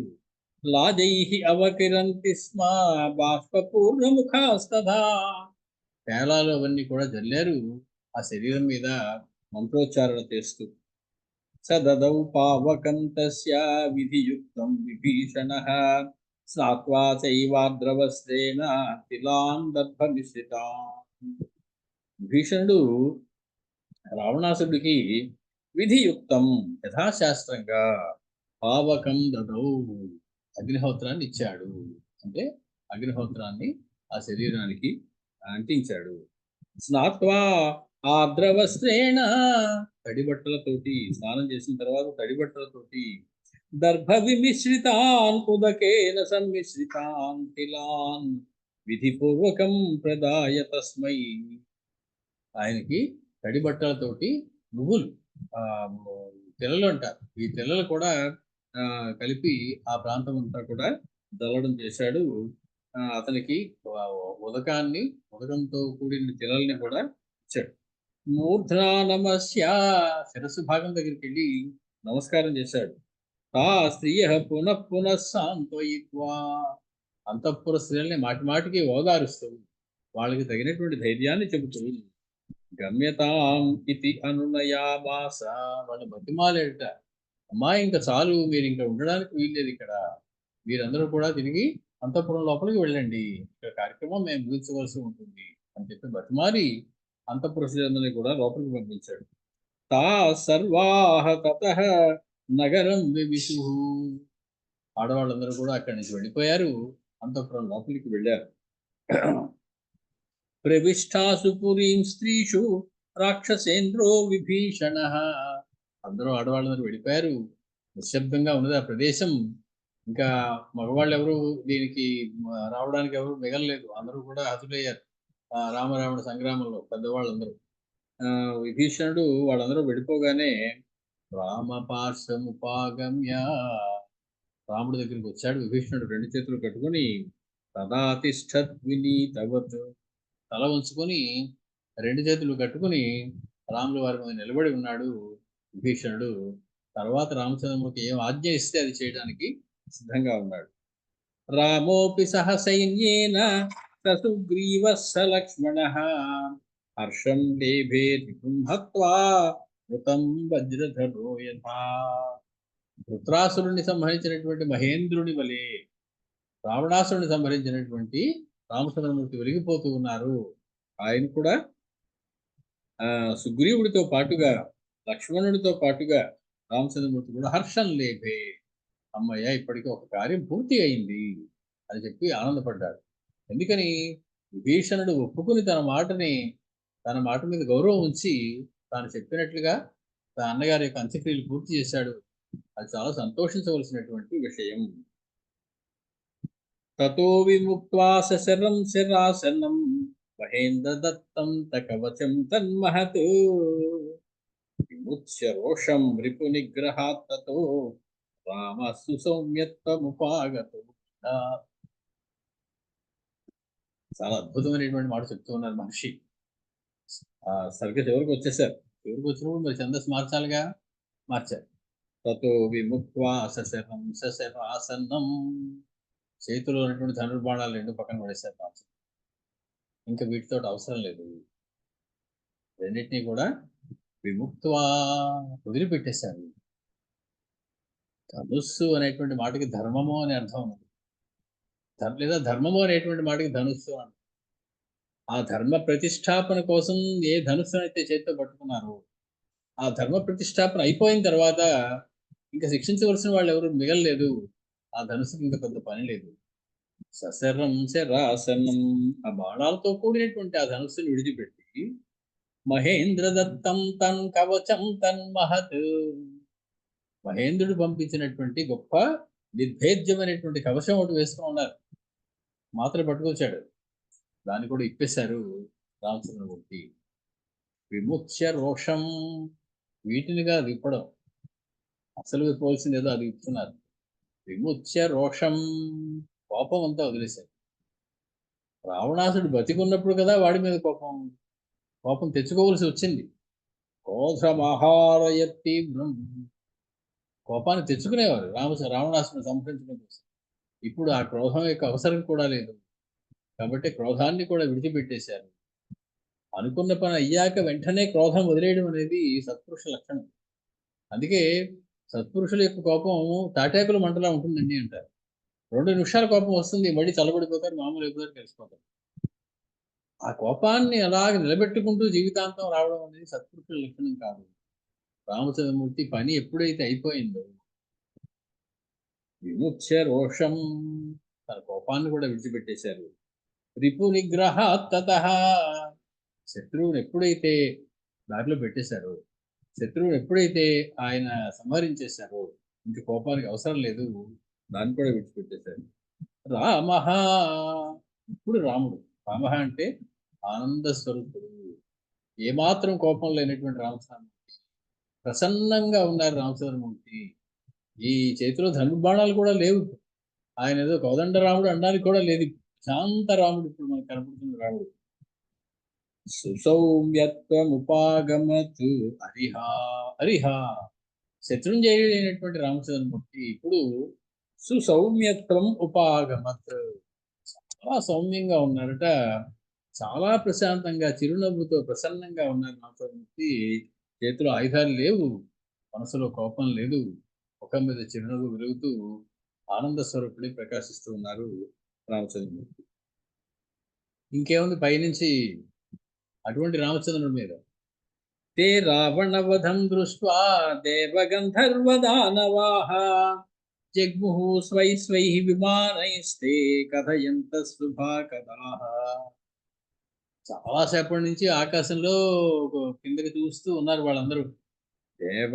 లాజై అవకిరంతి స్మ బాష్పూర్ణముఖాస్తథా పేలాలు అవన్నీ కూడా జల్లారు ఆ శరీరం మీద మంత్రోచ్చారణ చేస్తూ. సదదౌ పావకం తస్య విధియుక్తం విభీషణః స్నాత్వా చైవాద్రవస్త్రేణ తిలాన్ దర్భమిశ్రితాన్ విభీషణుడు రావణాసుడికి విధియుక్తం యథాశాస్త్రంగా పావకం దదౌ అగ్నిహోత్రాన్ని ఇచ్చాడు. అంటే అగ్నిహోత్రాన్ని ఆ శరీరానికి అంటించాడు. స్నాత్వా ఆద్రవస్త్రేణ తడి బట్టలతోటి స్నానం చేసిన తర్వాత తడి బట్టలతోటి దర్భ విమిశ్రితాన్ ఉదకేన సమ్మిశ్రితాన్ తిలాన్ విధిపూర్వకం ప్రదాయ తస్మై ఆయనకి తడి బట్టలతోటి నువ్వులు తెల్లలు అంటారు. ఈ తెల్లలు కూడా కలిపి ఆ ప్రాంతం అంతా కూడా దల్లడం చేశాడు. అతనికి ఉదకంతో కూడిన తెల్లల్ని కూడా ఇచ్చాడు. మూర్ధ్నా నమస్య శిరస్సు భాగం దగ్గరికి వెళ్ళి నమస్కారం చేశాడు. తా స్త్రీయ పునః సాంత్వయిత్వా అంతఃపుర స్త్రీలని మాటికి ఓదారుస్తూ వాళ్ళకి తగినటువంటి ధైర్యాన్ని చెబుతూ గమ్యతాం ఇది అనునయామాస వాళ్ళ బతిమాలేట. అమ్మా ఇంకా చాలు, మీరు ఇంకా ఉండడానికి వీల్లేదు, ఇక్కడ మీరందరూ కూడా తిరిగి అంతఃపురం లోపలికి వెళ్ళండి, ఇక్కడ కార్యక్రమం మేము ముగించవలసి ఉంటుంది అని చెప్పి బతిమాలి అంతఃపుర స్త్రీలందరినీ కూడా లోపలికి పంపించాడు. తా సర్వాహ తతః నగరం వివిశు ఆడవాళ్ళందరూ కూడా అక్కడి నుంచి వెళ్ళిపోయారు, అంతఃపురం లోపలికి వెళ్ళారు. ప్రవిష్టాసు పురీం స్త్రీషు రాక్షసేంద్రో విభీషణ అందరూ ఆడవాళ్ళందరూ వెళ్ళిపోయారు. నిశ్శబ్దంగా ఉన్నది ఆ ప్రదేశం. ఇంకా మగవాళ్ళు ఎవరు దీనికి రావడానికి ఎవరు మిగలలేదు. అందరూ కూడా హతులయ్యారు రామరావణ సంగ్రామంలో పెద్దవాళ్ళందరూ. విభీషణుడు వాళ్ళందరూ వెళ్ళిపోగానే రామపార్శ్వముపాగమ్య రాముడి దగ్గరికి వచ్చాడు విభీషణుడు 2 చేతులు కట్టుకొని తదాతిష్ఠత్ వినీతవత్ తల ఉంచుకొని 2 చేతులు కట్టుకొని రాముల వారి మీద నిలబడి ఉన్నాడు విభీషణుడు. తర్వాత రామచంద్రమూర్తి ఏం ఆజ్ఞ ఇస్తే అది చేయడానికి సిద్ధంగా ఉన్నాడు. రామోపి సహ సైన్యేన ససుగ్రీవః సలక్ష్మణః హర్షం లేభే రిపుం హత్వా మృతం వజ్రధరో యథా. వృత్రాసురుణ్ణి సంహరించినటువంటి మహేంద్రుని వలె రావణాసురుని సంహరించినటువంటి రామచంద్రమూర్తి వెలిగిపోతూ ఉన్నారు. ఆయన కూడా సుగ్రీవుడితో పాటుగా లక్ష్మణుడితో పాటుగా రామచంద్రమూర్తి కూడా హర్షం లేభే, అమ్మయ్య ఇప్పటికీ ఒక కార్యం పూర్తి అయింది అని చెప్పి ఆనందపడ్డాడు. ఎందుకని విభీషణుడు ఒప్పుకుని తన మాట మీద గౌరవం ఉంచి తాను చెప్పినట్లుగా తన అన్నగారి యొక్క అంత్యక్రియలు పూర్తి చేశాడు. అది చాలా సంతోషించవలసినటువంటి విషయం. తతో విముక్త్వా సశరం శరాసనం మహేంద్ర దత్తం తకవచం తన్మహత్ విముచ్య రోషం రిపు నిగ్రహాత్ తతో రామ సుసౌమ్యత్వముపాగతో. చాలా అద్భుతమైనటువంటి మాట చెప్తూ ఉన్నారు మహర్షి. సరిగ్గా చివరికి వచ్చేసారు. చివరికి వచ్చినప్పుడు మరి ఛందస్సు మార్చాలిగా, మార్చారు. తతో విముక్త్వా సశరం సశరాసనం, చేతిలో ఉన్నటువంటి ధనుర్బాణాలు 2 పక్కన పడేశారు రామచంద్ర. ఇంకా వీటితో అవసరం లేదు, రెండింటినీ కూడా విముక్త్వా వదిలిపెట్టేశారు. ధనుస్సు అనేటువంటి మాటకి ధర్మము అని అర్థం ఉంది, లేదా ధర్మము అనేటువంటి మాటకి ధనుస్సు అని. ఆ ధర్మ ప్రతిష్టాపన కోసం ఏ ధనుస్సును అయితే చేతితో పట్టుకున్నారో ఆ ధర్మ ప్రతిష్టాపన అయిపోయిన తర్వాత ఇంకా శిక్షించవలసిన వాళ్ళు ఎవరు మిగలలేదు. ఆ ధనుసుకి ఇంకా పెద్ద పని లేదు. సశరం శరాసనం, ఆ బాణాలతో కూడినటువంటి ఆ ధనుస్సుని విడిచిపెట్టి మహేంద్ర దత్తం తన్ కవచం తన్ మహత్, మహేంద్రుడు పంపించినటువంటి గొప్ప నిర్భేద్యమైనటువంటి కవచం ఒకటి వేసుకుని ఉన్నారు. మాత్రం పట్టుకొచ్చాడు, దాన్ని కూడా ఇప్పేశారు రామచంద్రమూర్తి. విముచ్య రోషం, వీటినిగా విప్పడం, అసలు విప్పవలసింది ఏదో అది విప్పుతున్నారు. విముచ్య రోషం, కోపం అంతా వదిలేశారు. రావణాసుడు బతికున్నప్పుడు కదా వాడి మీద కోపం తెచ్చుకోవలసి వచ్చింది. క్రోధమహారయ తీవ్రం, కోపాన్ని తెచ్చుకునేవారు రావణాసుని సంహరించడం కోసం. ఇప్పుడు ఆ క్రోధం యొక్క అవసరం కూడా లేదు కాబట్టి క్రోధాన్ని కూడా విడిచిపెట్టేశారు. అనుకున్న పని అయ్యాక వెంటనే క్రోధం వదిలేయడం అనేది సత్పురుష లక్షణం. అందుకే సత్పురుషుల యొక్క కోపం తాటాకుల మంటలా ఉంటుందండి అంటారు. 2 నిమిషాల కోపం వస్తుంది, మళ్ళీ చల్లబడిపోతారు, మామూలు అయిపోతారు, కలిసిపోతారు. ఆ కోపాన్ని అలాగే నిలబెట్టుకుంటూ జీవితాంతం రావడం అనేది సత్పురుషుల లక్షణం కాదు. రామచంద్రమూర్తి పని ఎప్పుడైతే అయిపోయిందో విముచ్య రోషం, తన కోపాన్ని కూడా విడిచిపెట్టేశారు. రిపు నిగ్రహాత్ తతః, శత్రువుని ఎప్పుడైతే దారిలో పెట్టేశారో, శత్రువుని ఎప్పుడైతే ఆయన సంహరించేశారో ఇంక కోపానికి అవసరం లేదు, దాన్ని కూడా విడిచిపెట్టేశారు. రామ, ఇప్పుడు రాముడు. రామ అంటే ఆనంద స్వరూపుడు. ఏమాత్రం కోపం లేనటువంటి రామచంద్రమూర్తి, ప్రసన్నంగా ఉన్నారు రామచంద్రమూర్తి. ఈ చేతిలో ధనుర్బాణాలు కూడా లేవు. ఆయన ఏదో కోదండ రాముడు అనడానికి కూడా లేదు. శాంత రాముడు ఇప్పుడు మనకు కనపడుతున్న రాముడు. సుసౌమ్యత్వముపాగమత్ హరిహ, శత్రుంజయుడైనటువంటి రామచంద్రమూర్తి ఇప్పుడు సుసౌమ్యత్వం ఉపాగమత్, చాలా సౌమ్యంగా ఉన్నారట. చాలా ప్రశాంతంగా చిరునవ్వుతో ప్రసన్నంగా ఉన్నారు రామచంద్రమూర్తి. చేతిలో ఆయుధాలు లేవు, మనసులో కోపం లేదు, ముఖం మీద చిరునవ్వు వెలుగుతూ ఆనంద స్వరూపుడి ప్రకాశిస్తూ ఉన్నారు రామచంద్రమూర్తి. ఇంకేముంది పైనుంచి అటువంటి రామచంద్రుడి మీద. తే రావణవధం దృష్ట్వా దేవగంధర్వదానవాః జగ్ముః స్వై స్వై విమానైస్తే కథయంత శుభాకథాః. చాలాసేపటి నుంచి ఆకాశంలో కిందకి చూస్తూ ఉన్నారు వాళ్ళందరూ. దేవ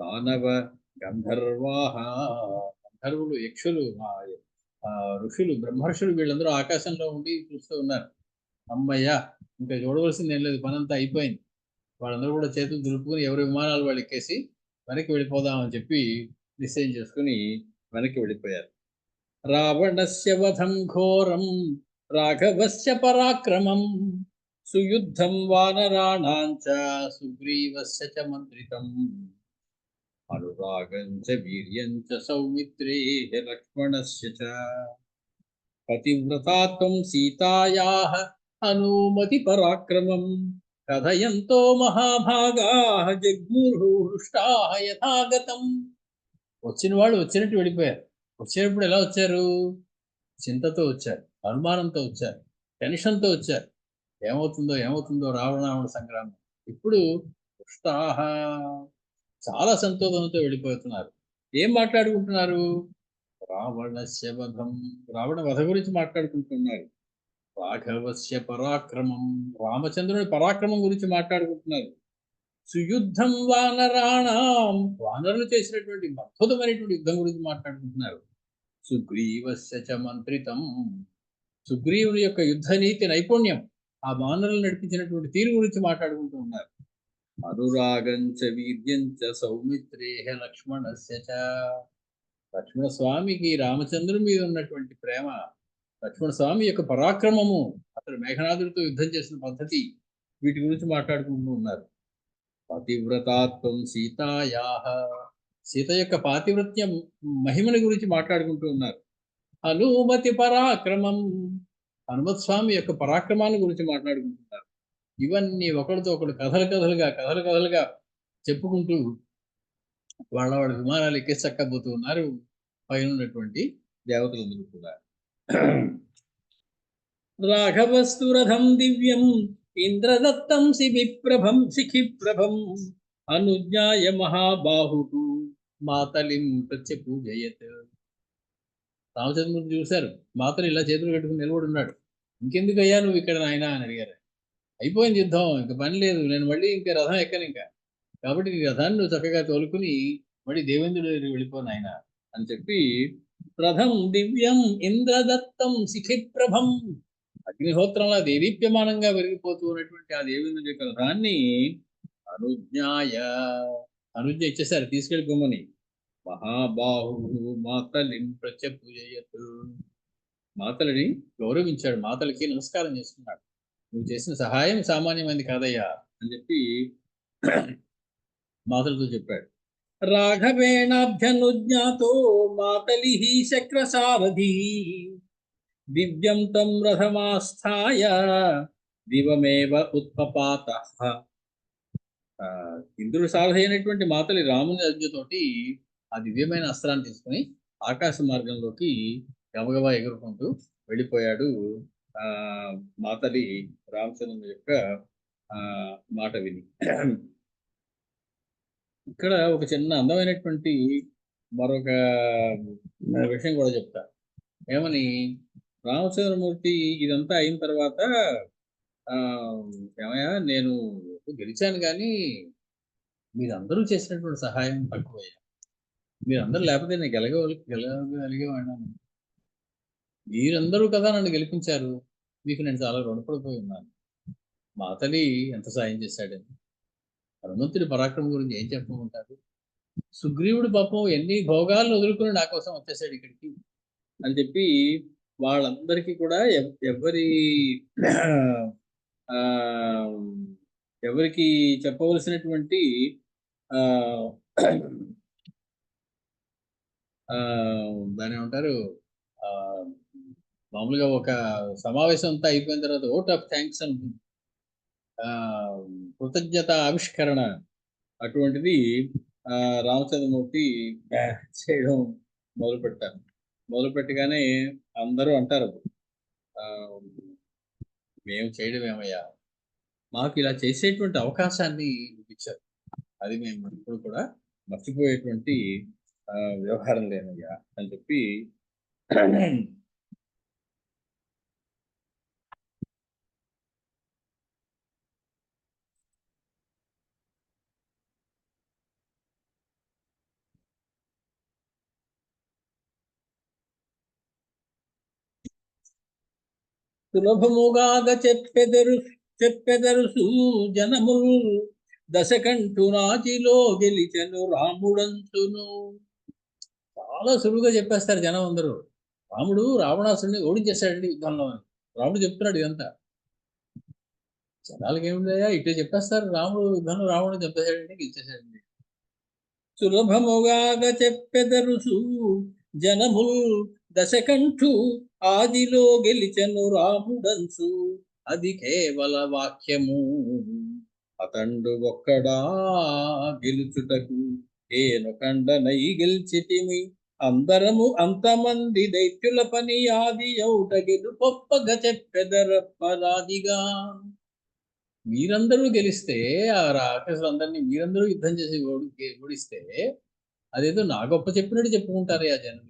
దానవ గంధర్వాః, గంధర్వులు, యక్షులు, ఋషులు, బ్రహ్మర్షులు వీళ్ళందరూ ఆకాశంలో ఉండి చూస్తూ ఉన్నారు. అమ్మయ్య ఇంకా చూడవలసింది ఏం లేదు, పనంతా అయిపోయింది. వాళ్ళందరూ కూడా చేతులు దులుపుకుని ఎవరి విమానాలు వాళ్ళు ఎక్కేసి వెనక్కి వెళ్ళిపోదామని చెప్పి నిశ్చయం చేసుకుని వెనక్కి వెళ్ళిపోయారు. రావణస్య వధం ఘోరం రాఘవస్య పరాక్రమం సుయుద్ధం వానరాణాంచ సుగ్రీవస్య చ మంత్రితం అనురాగం చ వీర్యం చ సౌమిత్రే లక్ష్మణస్య చ పతివ్రతాత్వం సీతాయాః అనుమతి పరాక్రమం కథయంతో మహాభాగాః జగ్ముర్హు హృష్టాః యథాగతం. వచ్చిన వాళ్ళు వచ్చినట్టు వెళ్ళిపోయారు. వచ్చేటప్పుడు ఎలా వచ్చారు? చింతతో వచ్చారు, అనుమానంతో వచ్చారు, టెన్షన్తో వచ్చారు. ఏమవుతుందో ఏమవుతుందో రావణ సంగ్రామం. ఇప్పుడు హృష్టాః చాలా సంతోషంతో వెళ్ళిపోతున్నారు. ఏం మాట్లాడుకుంటున్నారు? రావణస్య వధం, రావణ వధ గురించి మాట్లాడుకుంటున్నారు. రాఘవస్య పరాక్రమం, రామచంద్రుని పరాక్రమం గురించి మాట్లాడుకుంటున్నారు. సుయుద్ధం వానరాణం, వానరులు చేసినటువంటి అద్భుతమైనటువంటి యుద్ధం గురించి మాట్లాడుకుంటున్నారు. సుగ్రీవస్య చ మంత్రితం, సుగ్రీవుని యొక్క యుద్ధ నీతి నైపుణ్యం, ఆ వానరులు నడిపించినటువంటి తీరు గురించి మాట్లాడుకుంటూ ఉన్నారు. అనురాగం చ వీర్యం చ సౌమిత్రేహ లక్ష్మణస్య చ, లక్ష్మణ స్వామికి రామచంద్రుని మీద ఉన్నటువంటి ప్రేమ, లక్ష్మణ స్వామి యొక్క పరాక్రమము, అతడు మేఘనాథుడితో యుద్ధం చేసిన పద్ధతి, వీటి గురించి మాట్లాడుకుంటూ ఉన్నారు. పతివ్రతాత్వం సీతాయాః, సీత యొక్క పాతివ్రత్యం మహిమని గురించి మాట్లాడుకుంటూ ఉన్నారు. హనుమతి పరాక్రమం, హనుమత్ స్వామి యొక్క పరాక్రమాన్ని గురించి మాట్లాడుకుంటున్నారు. ఇవన్నీ ఒకరితో ఒకడు కథలుగా చెప్పుకుంటూ వాళ్ళ విమానాలు ఎక్కేసి చక్కబోతూ ఉన్నారు పైన ఉన్నటువంటి దేవతలందరూ కూడా. రాఘవస్తు రథం దివ్యం ఇంద్రదత్తం శిఖిప్రభం అనుజ్ఞాయ మహాబాహు మాతలిం ప్రత్యపూజయత్. రామచంద్రుడు చూశారు, మాతలు ఇలా చేతులు కట్టుకుని నిలబడి ఉన్నాడు. ఇంకెందుకయ్యా నువ్వు ఇక్కడ నాయనా అని అడిగారు. అయిపోయింది యుద్ధం, ఇంకా పని లేదు, నేను మళ్ళీ ఇంకా రథం ఎక్కను ఇంకా, కాబట్టి నీ రథాన్ని నువ్వు చక్కగా తోలుకుని మళ్ళీ దేవేంద్రుడు దగ్గరికి వెళ్ళిపోను ఆయన అని చెప్పి, రథం దివ్యం ఇంద్రదత్తం శిఖిప్రభం, అగ్నిహోత్రంలా దేదీప్యమానంగా వెలిగిపోతూ ఉన్నటువంటి ఆ దేవేంద్రుడి యొక్క రథాన్ని అనుజ్ఞ ఇచ్చేసారు తీసుకెళ్ళిపోమని. మహాబాహు మాతలిం ప్రత్యపూజయత్, మాతలని గౌరవించాడు, మాతలకి నమస్కారం చేసుకున్నాడు. నువ్వు చేసిన సహాయం సామాన్యమైనది కాదయ్యా అని చెప్పి మాతలతో చెప్పాడు. రాఘవేణాభ్యనుజ్ఞాతో మాతలి శక్రసారథి దివ్యం తం రథమాస్థాయ దివమేవ ఉత్పపాత. ఇంద్రుడు సారథి అయినటువంటి మాతలి రాముని ఆజ్ఞతోటి ఆ దివ్యమైన అస్త్రాన్ని తీసుకుని ఆకాశ మార్గంలోకి గబగబా ఎగురుకుంటూ వెళ్ళిపోయాడు. మాతలి రామచంద్రుని యొక్క మాట విని. ఇక్కడ ఒక చిన్న అందమైనటువంటి మరొక విషయం కూడా చెప్తా. ఏమని, రామచంద్రమూర్తి ఇదంతా అయిన తర్వాత ఏమయ్యా నేను గెలిచాను కానీ మీరందరూ చేసినటువంటి సహాయం తక్కువయ్యా, మీరందరూ లేకపోతే నేను గెలగలిగేవాడినా, మీరందరూ కదా నన్ను గెలిపించారు, మీకు నేను చాలా రుణపడిపోయి ఉన్నాను. మాతలి ఎంత సాయం చేశాడని. హనుమంతుడి పరాక్రమం గురించి ఏం చెప్పమంటారు? సుగ్రీవుడు పాపం ఎన్ని భోగాలను వదులుకుని నా కోసం వచ్చేసాడు ఇక్కడికి అని చెప్పి వాళ్ళందరికీ కూడా ఎవరికి చెప్పవలసినటువంటి దాని ఏమంటారు, మామూలుగా ఒక సమావేశం అంతా అయిపోయిన తర్వాత ఓట్ ఆఫ్ థ్యాంక్స్ అని కృతజ్ఞత ఆవిష్కరణ అటువంటిది రామచంద్రమూర్తి చేయడం మొదలుపెట్టగానే అందరూ అంటారు, మేము చేయడం ఏమయ్యా, మాకు ఇలా చేసేటువంటి అవకాశాన్ని ఇచ్చారు, అది మేము ఇప్పుడు కూడా మర్చిపోయేటువంటి వ్యవహారం లేనయ్యా అని చెప్పి సులభముగాగ చెప్పెదరు జనములు దశకంఠు నాచిలో గెలిచెను రాముడంచును. చాలా సులువుగా చెప్పేస్తారు జనం అందరూ. రాముడు రావణాసురుడిని ఓడించేశాడండి యుద్ధంలో అని. రాముడు చెప్తున్నాడు ఇదంతా. జనాలకి ఏముందయ్యా ఇట్టే చెప్పేస్తారు, రాముడు యుద్ధంలో రావణుడు చంపేశాడండి, గెలిచేశాడండి. సులభముగాగ చెప్పెదరుసు జనముల్ దశకంఠు ఆదిలో గెలిచెను రాముడంచు. అది కేవల వాక్యము అతండు ఒక్కడా గెలుచుటకు ఏనొకండనై గెలిచితిమి. అందరము అంతమంది దైత్యుల పని ఆది ఔట గెలుపొప్పగ చెప్పెదరప్పరాదిగా. మీరందరూ గెలిస్తే ఆ రాక్షసులందరినీ మీరందరూ యుద్ధం చేసి ఓడిస్తే అదేదో నా గొప్ప చెప్పినట్టు చెప్పుకుంటారయ్యా జనం.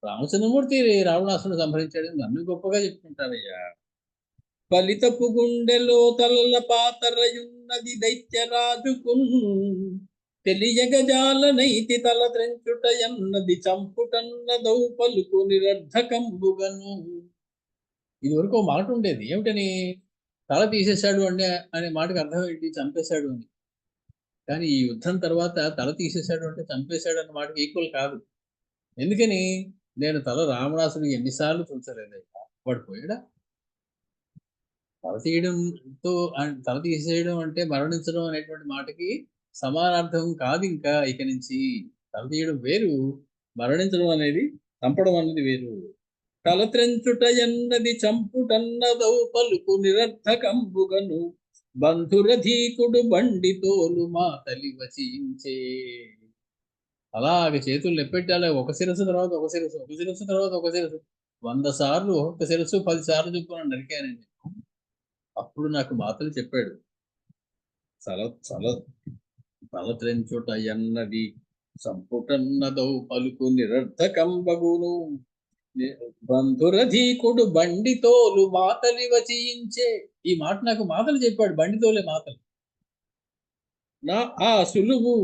రామచంద్రమూర్తి రావణాసురుని సంహరించాడని నన్ను గొప్పగా చెప్పుకుంటారయ్యా. ఫలితపు గుండెలో తలల పాతరయున్నది దైత్యరాజుకున్. తెలియగజాలనైతి తల త్రెంచుట ఎన్నది చంపుటన్నదౌ పలుకు నిరర్ధకంబుగను. ఇది వరకు మాట ఉండేది ఏమిటని, తల తీసేశాడు అంటే అనే మాటకు అర్థం ఏంటి, చంపేశాడు అని. కానీ ఈ యుద్ధం తర్వాత తల తీసేశాడు అంటే చంపేశాడు అన్న మాటకి ఈక్వల్ కాదు. ఎందుకని, నేను తల రావణాసుడు ఎన్నిసార్లు తుంచలేదయ్యా, వాడు పోయాడా? తల తీయడంతో తల తీసేయడం అంటే మరణించడం అనేటువంటి మాటకి సమానార్థం కాదు. ఇంకా ఇక నుంచి తల తీయడం వేరు, మరణించడం అనేది, చంపడం అనేది వేరు. తలత్రెంచుట ఎన్నది చంపుటన్నదౌ పలుకు నిరర్థకంబుగను. బంధురధీకుడు బండి తోలు మాతలి వచించే. అలాగే చేతులు నెప్పెట్టాలి, ఒక శిరస్సు తర్వాత ఒక శిరస్సు, ఒక శిరస్సు తర్వాత ఒక శిరస్సు, 100 సార్లు ఒక శిరస్సు 10 సార్లు చొప్పున నరికానండి. అప్పుడు నాకు మాతలు చెప్పాడు, తలత్రెంచుట ఎన్నది చంపుటన్నదౌ పలుకు నిరర్థకంబగును. బంధురధీకుడు బండితోలు మాతలి వచించే. ఈ మాట నాకు మాతలు చెప్పాడు, బండితోలే మాతలు. నా ఆ సులువు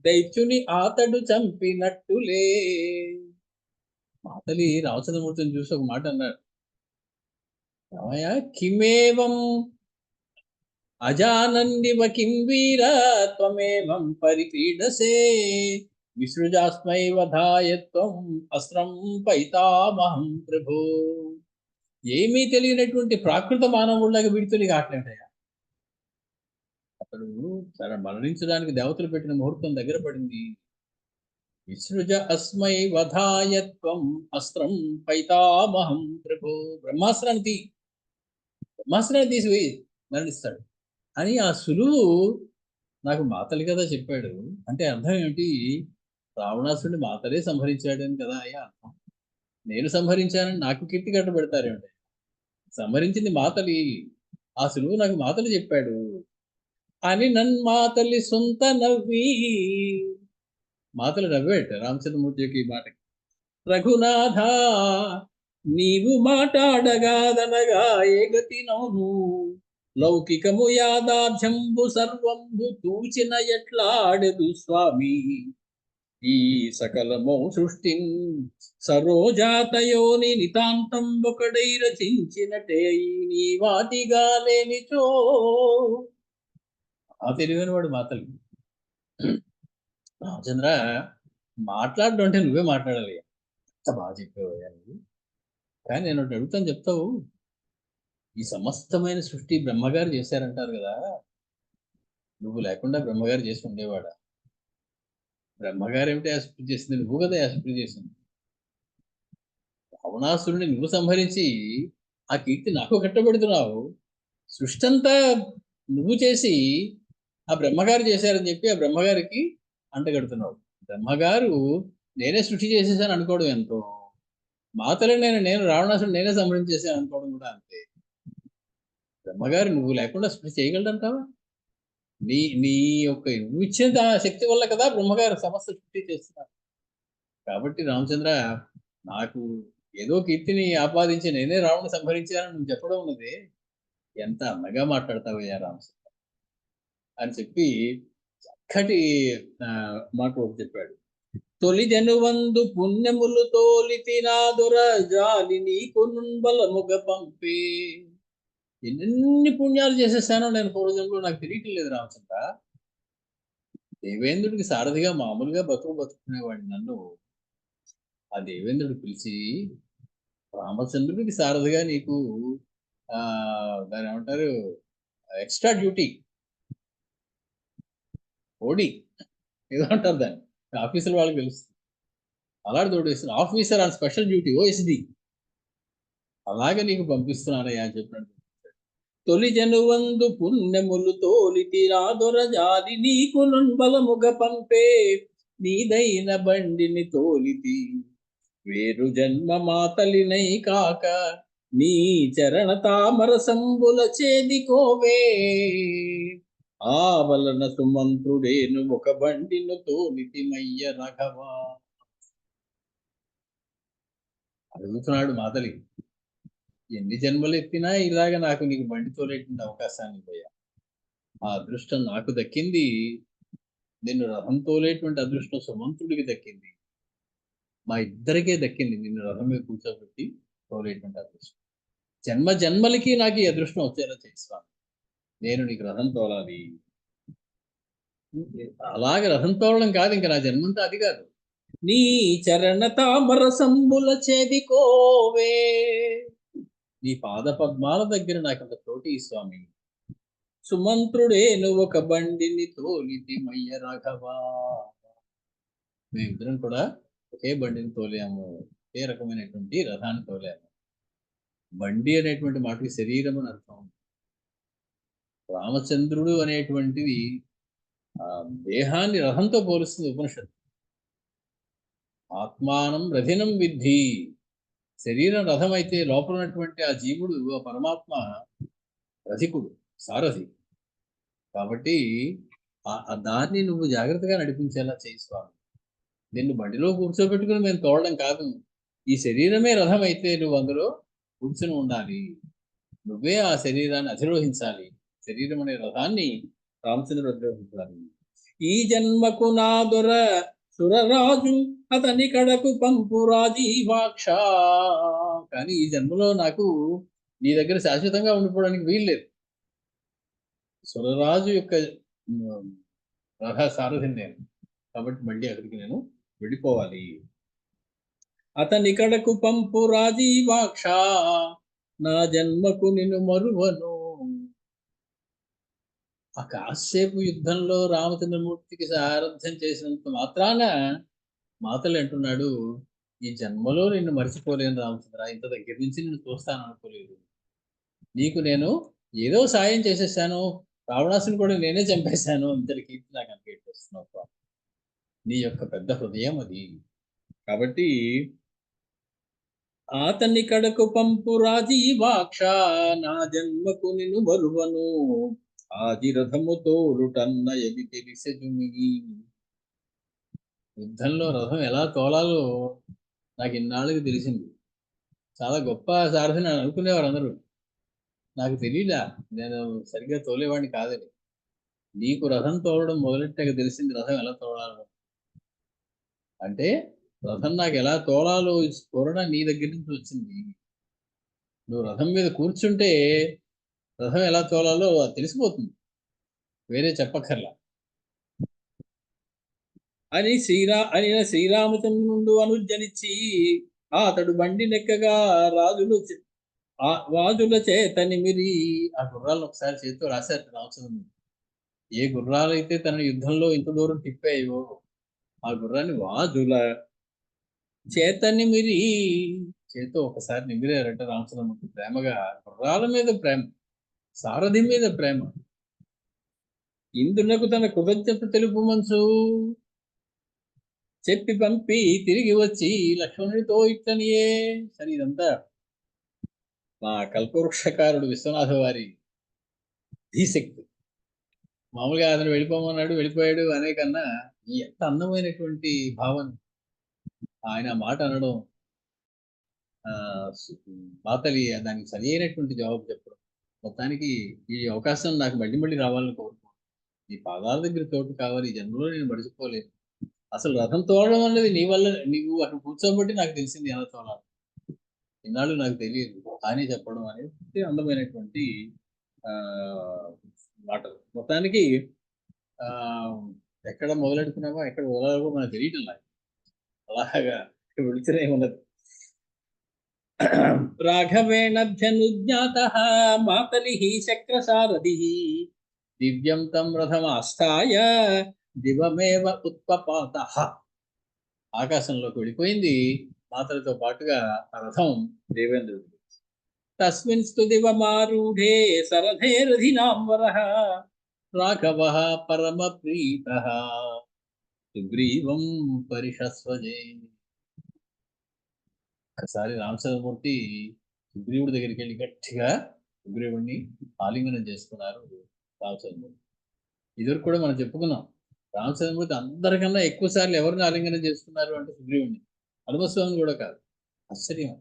దైత్యుని ఆతడు చంపినట్టులే. మాతలి రామచంద్రమూర్తిని చూసి ఒక మాట అన్నాడు, రామయ్య కిమేవం అజానందివ కిం వీర త్వమేవం పరిపీడసే. విసృజాస్మై వధాయత్వం అస్త్రం పైతామహం ప్రభో. ఏమీ తెలియనటువంటి ప్రాకృత మానవుళ్ళగా వీడితోని కావట్లేదయ్యా. అతడు తన మరణించడానికి దేవతలు పెట్టిన ముహూర్తం దగ్గర పడింది. విసృజ అస్మై వధాయత్వం అస్త్రం పైతామహం ప్రభో. బ్రహ్మాస్త్రాన్ని తీసి మరణిస్తాడు అని ఆ సులువు నాకు మాతలి కదా చెప్పాడు. అంటే అర్థం ఏమిటి, రావణాసుడిని మాతలే సంహరించాడని కదా అయ్యా అర్థం. నేను సంహరించానని నాకు కీర్తి కట్టబెడతారేమిటి? సంహరించింది మాతలి, ఆ సులువు నాకు మాతలు చెప్పాడు అని నన్మాతలి సొంత నవ్వి. మాతలు నవ్వేట రామచంద్రమూర్తికి ఈ మాటకి. రఘునాథ నీవు మాట్లాడగాదనగా ఏ గతి నౌను. లౌకికము యాదాధ్యంబు సర్వంబు తూచిన ఎట్లాడెదు స్వామి. ఈ సకలమో సృష్టిన్ సరోజాతయోని నితాంతం ఒకడై రచించినటే నీ వాటిగా లేనిచో. ఆ తెలివైన వాడు మాతలు. రామచంద్ర మాట్లాడడం అంటే నువ్వే మాట్లాడాలి, ఎంత బాగా చెప్పావయ్యా నువ్వు. కానీ నేను ఒకటి అడుగుతాను, చెప్తావు? ఈ సమస్తమైన సృష్టి బ్రహ్మగారు చేశారంటారు కదా, నువ్వు లేకుండా బ్రహ్మగారు చేసి ఉండేవాడా? బ్రహ్మగారు ఏమిటి సృష్టి చేసింది, నువ్వు కదా సృష్టి చేసింది. రావణాసురుడిని నువ్వు సంహరించి ఆ కీర్తి నాకు కట్టబెడుతున్నావు. సృష్టి అంతా నువ్వు చేసి ఆ బ్రహ్మగారు చేశారని చెప్పి ఆ బ్రహ్మగారికి అంటగడుతున్నావు. బ్రహ్మగారు నేనే సృష్టి చేసేసాను అనుకోవడం ఎంతో, మాతలే నేను రావణాసురుడు నేనే సంహరించేసాను అనుకోవడం కూడా అంతే. బ్రహ్మగారు నువ్వు లేకుండా సృష్టి చేయగలడంటావా? నీ యొక్క నువ్వు ఇచ్చిన శక్తి వల్ల కదా బ్రహ్మగారు సమస్త సృష్టి చేస్తున్నారు. కాబట్టి రామచంద్ర, నాకు ఏదో కీర్తిని ఆపాదించి నేనే రావణ్ణి సంహరించానని నువ్వు చెప్పడం ఉన్నది ఎంత అందంగా మాట్లాడతావయ్యా రామచంద్ర అని చెప్పి చక్కటి మాట ఒకటి చెప్పాడు. తొలి జనువందు పుణ్యములు తోలి తినాదుర జాలి నీకు బలముగ పంపే. ఎన్ని పుణ్యాలు చేసేసానో నేను పూర్వజంలో నాకు తెలియటం లేదు రామచంద్ర. దేవేంద్రుడికి సారథిగా మామూలుగా బతుకునేవాడిని నన్ను. ఆ దేవేంద్రుడు పిలిచి, రామచంద్రుడికి సారథిగా నీకు దాన్ని ఏమంటారు, ఎక్స్ట్రా డ్యూటీ, ఓడి ఏదో అంటారు దాన్ని. ఆఫీసుల వాళ్ళకి తెలుస్తుంది. అలాంటి తోడేసిన officer on special duty, OSD. అలాగే నీకు పంపిస్తున్నానయ్యా అని చెప్పినట్టు. తొలి జనువందు పుణ్యములు తోలితి రాదొరజాది నీకు బలముగ పంపే నీదైన బండిని తోలితి వేరు జన్మ మాతలినై కాక నీ చరణ తామర సంబుల చేది కోవే ఆ వలన సుమంత్రుడేను ఒక బండిను తోలితి మయ్య రఘవా. అడుగుతున్నాడు మాతలి, ఎన్ని జన్మలు ఎత్తినా ఇలాగ నాకు నీకు బండి తోలేటువంటి అవకాశాన్ని పోయా. ఆ అదృష్టం నాకు దక్కింది, నిన్ను రథం తోలేటువంటి అదృష్టం సుమంతుడికి దక్కింది. మా ఇద్దరికే దక్కింది నిన్ను రథం మీద కూర్చోబెట్టి తోలేటువంటి అదృష్టం. జన్మ జన్మలకి నాకు ఈ అదృష్టం వచ్చేలా చేస్తాను. నేను నీకు రథం తోలాలి. అలాగే రథం తోలడం కాదు, ఇంకా నా జన్మంతా అది కాదు. నీ చరణ తామర సంబుల చేదికోవే, నీ పాద పద్మాల దగ్గర నాకంత చోటి స్వామి. సుమంత్రుడేను ఒక బండిని తోలితి మయ్య రాఘవా. మేమిద్దరం కూడా ఒకే బండిని తోలాము, ఒకే రకమైనటువంటి రథాన్ని తోలాము. బండి అనేటువంటి మాటకి శరీరం అని అర్థం. రామచంద్రుడు అనేటువంటిది దేహాన్ని రథంతో పోలుస్తుంది ఉపనిషత్తు. ఆత్మానం రథినం విద్ధి. శరీరం రథం అయితే లోపల ఉన్నటువంటి ఆ జీవుడు, ఆ పరమాత్మ రథికుడు, సారథి. కాబట్టి దాన్ని నువ్వు జాగ్రత్తగా నడిపించేలా చేయి స్వామి. నిన్ను బండిలో కూర్చోబెట్టుకుని మేము తోడడం కాదు, ఈ శరీరమే రథం అయితే నువ్వు అందులో కూర్చుని ఉండాలి, నువ్వే ఆ శరీరాన్ని అధిరోహించాలి. శరీరం అనే రథాన్ని రామచంద్రుడు అధిరోహించాలి. ఈ జన్మకు నా దొర సురరాజు అతని కడకు పంపు రాజీవాక్ష. కానీ ఈ జన్మలో నాకు నీ దగ్గర శాశ్వతంగా ఉండిపోవడానికి వీల్లేదు. సురరాజు యొక్క రథ సారథిని నేను, కాబట్టి మళ్ళీ అక్కడికి నేను వెళ్ళిపోవాలి. అతని కడకు పంపు రాజీవాక్ష, నా జన్మకు నిన్ను మరువను. ఆ కాసేపు యుద్ధంలో రామచంద్రమూర్తికి సారథ్యం చేసినంత మాత్రాన మాతలు అంటున్నాడు, ఈ జన్మలో నిన్ను మర్చిపోలేను రామచంద్ర, ఇంత దగ్గర నుంచి నిన్ను చూస్తాను అనుకోలేదు. నీకు నేను ఏదో సాయం చేసేసాను, రావణాసుని కూడా నేనే చంపేశాను, ఇంతటి కీర్తి నాకు అనిపించేస్తున్నావు. నీ యొక్క పెద్ద హృదయం అది. కాబట్టి అతని కడకు పంపు రాజీవాక్ష, నా జన్మకు నిన్ను మరువను ఆది రథము తోలుటన్న ఎది తెలిసెజుమిగి. యుద్ధంలో రథం ఎలా తోలాలో నాకు ఇన్నాళ్ళకి తెలిసింది. చాలా గొప్ప సారథిని అనుకునేవారు అందరూ. నాకు తెలియలా, నేను సరిగ్గా తోలేవాడిని కాదని. నీకు రథం తోలడం మొదలెట్టాక తెలిసింది రథం ఎలా తోలాలో. అంటే రథం నాకు ఎలా తోలాలో స్ఫురణ నీ దగ్గర నుంచి వచ్చింది. నువ్వు రథం మీద కూర్చుంటే రథం ఎలా తోలాలో తెలిసిపోతుంది, వేరే చెప్పక్కర్లా అని అయిన శ్రీరామచంద్రుడు అనుజ్జనిచ్చి అతడు బండి నెక్కగా రాజుల చేతనిమిరి. ఆ గుర్రాలను ఒకసారి చేతితో రాశారు రామచంద్రుడు. ఏ గుర్రాలైతే తన యుద్ధంలో ఇంత దూరం తిప్పాయో ఆ గుర్రాన్ని వాజుల చేతనిమిరి, చేతో ఒకసారి నిమిరారట రామచంద్రమూర్తి. ప్రేమగా గుర్రాల మీద ప్రేమ, సారథి మీద ప్రేమ. ఇందునకు తన కృతజ్ఞత తెలుపు మనసు చెప్పి పంపి తిరిగి వచ్చి లక్ష్మణుడితో ఇట్లనియే. సరే, ఇదంతా మా కల్పవృక్షకారుడు విశ్వనాథ వారి ధీశక్తి. మామూలుగా అతను వెళ్ళిపోమన్నాడు, వెళ్ళిపోయాడు అనే కన్నా ఎంత అందమైనటువంటి భావన ఆయన మాట అనడం, మాతలి దానికి సరి అయినటువంటి జవాబు చెప్పడం. మొత్తానికి ఈ అవకాశం నాకు మళ్ళీ మళ్ళీ రావాలని కోరుకుంటున్నాను. ఈ పాదాల దగ్గర చోటు కావాలి, ఈ జన్మలో నేను మర్చిపోలేను. అసలు రథం తోడడం అనేది నీ వల్ల, నీవు అక్కడ కూర్చోబట్టి నాకు తెలిసింది ఎలా తోలాలి. ఇన్నాళ్ళు నాకు తెలియదు కానీ చెప్పడం అనేది అందమైనటువంటి మాటలు. మొత్తానికి ఎక్కడ మొదలెడుతున్నామో ఎక్కడ వదలాలో మనకు తెలియటం లేదు. అలాగా వెళుతూనే ఉన్నది. రాఘవేణభ్యనుజ్ఞాతః మాతలిః చక్రసారథిః దివ్యం తం రథమాస్థాయ దివమేవ ఉత్పపాతః. ఆకాశంలోకి వెళ్ళిపోయింది మాతలతో పాటుగా ఆ రథం దేవేంద్రుడు. తస్మిన్ స్తు దివమారూఢే సరథే రథినాంబరః రాఘవః పరమ ప్రీతః సుగ్రీవం పరిషస్వజే. ఒకసారి రామచంద్రమూర్తి సుగ్రీవుడి దగ్గరికి వెళ్ళి గట్టిగా సుగ్రీవుడిని ఆలింగనం చేసుకున్నారు రామచంద్రమూర్తి. ఇదివరకు కూడా మనం చెప్పుకున్నాం, రామచంద్రమూర్తి అందరికన్నా ఎక్కువ సార్లు ఎవరిని ఆలింగనం చేసుకున్నారు అంటే సుగ్రీవుడిని, హనుమస్వామిని కూడా కాదు. ఆశ్చర్యం,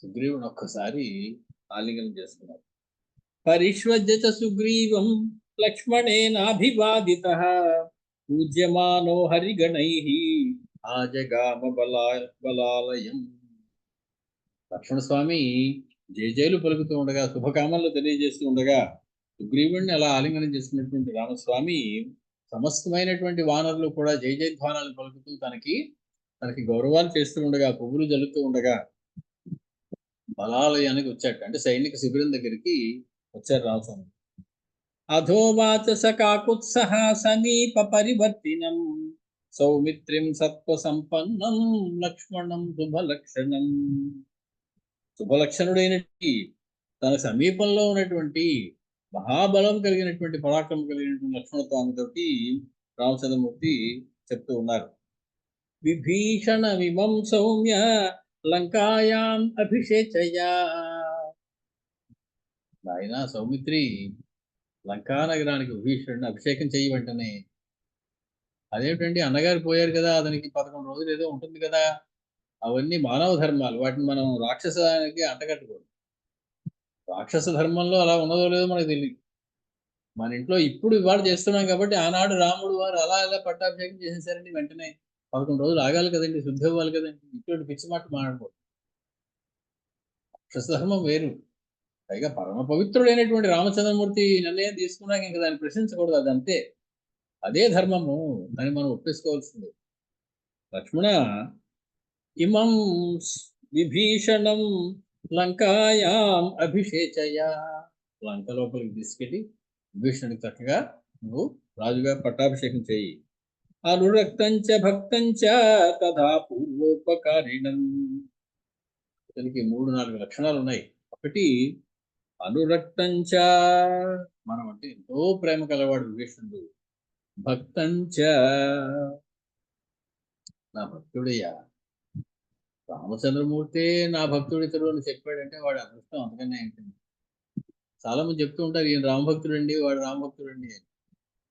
సుగ్రీవుని ఒక్కసారి ఆలింగనం చేసుకున్నారు. పరిష్వజ్యత సుగ్రీవం లక్ష్మణేనాభివాదితః పూజ్యమానో హరిగణైః ఆజగామ బలాలయం. లక్ష్మణస్వామి జయజయలు పలుకుతూ ఉండగా, శుభకామనలు తెలియజేస్తూ ఉండగా సుగ్రీవుడిని అలా ఆలింగనం చేసుకున్నటువంటి రామస్వామి సమస్తమైనటువంటి వానరులు కూడా జయ జయధ్వానాలు పలుకుతూ తనకి గౌరవాలు చేస్తూ ఉండగా, పువ్వులు జల్లుతూ ఉండగా బలాలయానికి వచ్చాడు. అంటే సైనిక శిబిరం దగ్గరికి వచ్చారు రామస్వామి. అధోవాచ సకాకుత్సహ సమీప పరివర్తినం సౌమిత్రిం సత్వ సంపన్నం లక్ష్మణం శుభలక్షణం. శుభలక్షణుడైనటువంటి తన సమీపంలో ఉన్నటువంటి మహాబలం కలిగినటువంటి పరాక్రమం కలిగినటువంటి లక్ష్మణస్వామితోటి రామచంద్రమూర్తి చెప్తూ ఉన్నారు. విభీషణ విమం సౌమ్య లంకాయాం అభిషేచయా. నాయన సౌమిత్రి, లంకా నగరానికి విభీషణుడిని అభిషేకం చేయి వెంటనే. అదేమిటండి, అన్నగారు పోయారు కదా, అతనికి 11 రోజులు ఏదో ఉంటుంది కదా. అవన్నీ మానవ ధర్మాలు, వాటిని మనం రాక్షసానికి అంటగట్టుకోదు. రాక్షస ధర్మంలో అలా ఉన్నదో లేదో మనకు తెలియదు. మన ఇంట్లో ఇప్పుడు ఇవాళ చేస్తున్నాం కాబట్టి, ఆనాడు రాముడు వారు అలా పట్టాభిషేకం చేసేసారండి. వెంటనే 11 రోజులు ఆగాలి కదండి, శుద్ధి అవ్వాలి కదండి. ఇటువంటి పిచ్చి మాట మాట్లాడకూడదు. రాక్షస ధర్మం వేరు. పైగా పరమ పవిత్రుడైనటువంటి రామచంద్రమూర్తి నిర్ణయం తీసుకున్నాక ఇంకా దాన్ని ప్రశ్నించకూడదు. అది అంతే, అదే ధర్మము అని మనం ఒప్పేసుకోవాల్సింది. లక్ష్మణ, ఇమం విభీషణం లంకాయాం అభిషేచయ. లంక లోపలికి తీసుకెళ్ళి విభీషణుడికి చక్కగా నువ్వు రాజుగా పట్టాభిషేకం చేయి. అనురక్తంచ భక్తంచ తథా పూర్వోపకారిణం. అతనికి 3-4 లక్షణాలు ఉన్నాయి. ఒకటి, అనురక్తంచ, మనం అంటే ఎంతో ప్రేమ కలవాడు విభీషణుడు. భక్తంచ, నా భక్తుడయ్యా. రామచంద్రమూర్తి నా భక్తుడితడు అని చెప్పాడంటే వాడు అదృష్టం, అంతకన్నా ఏంటండి. చాలా మంది చెప్తూ ఉంటారు, ఈయన రామభక్తుడండి, వాడు రామభక్తుడండి అని.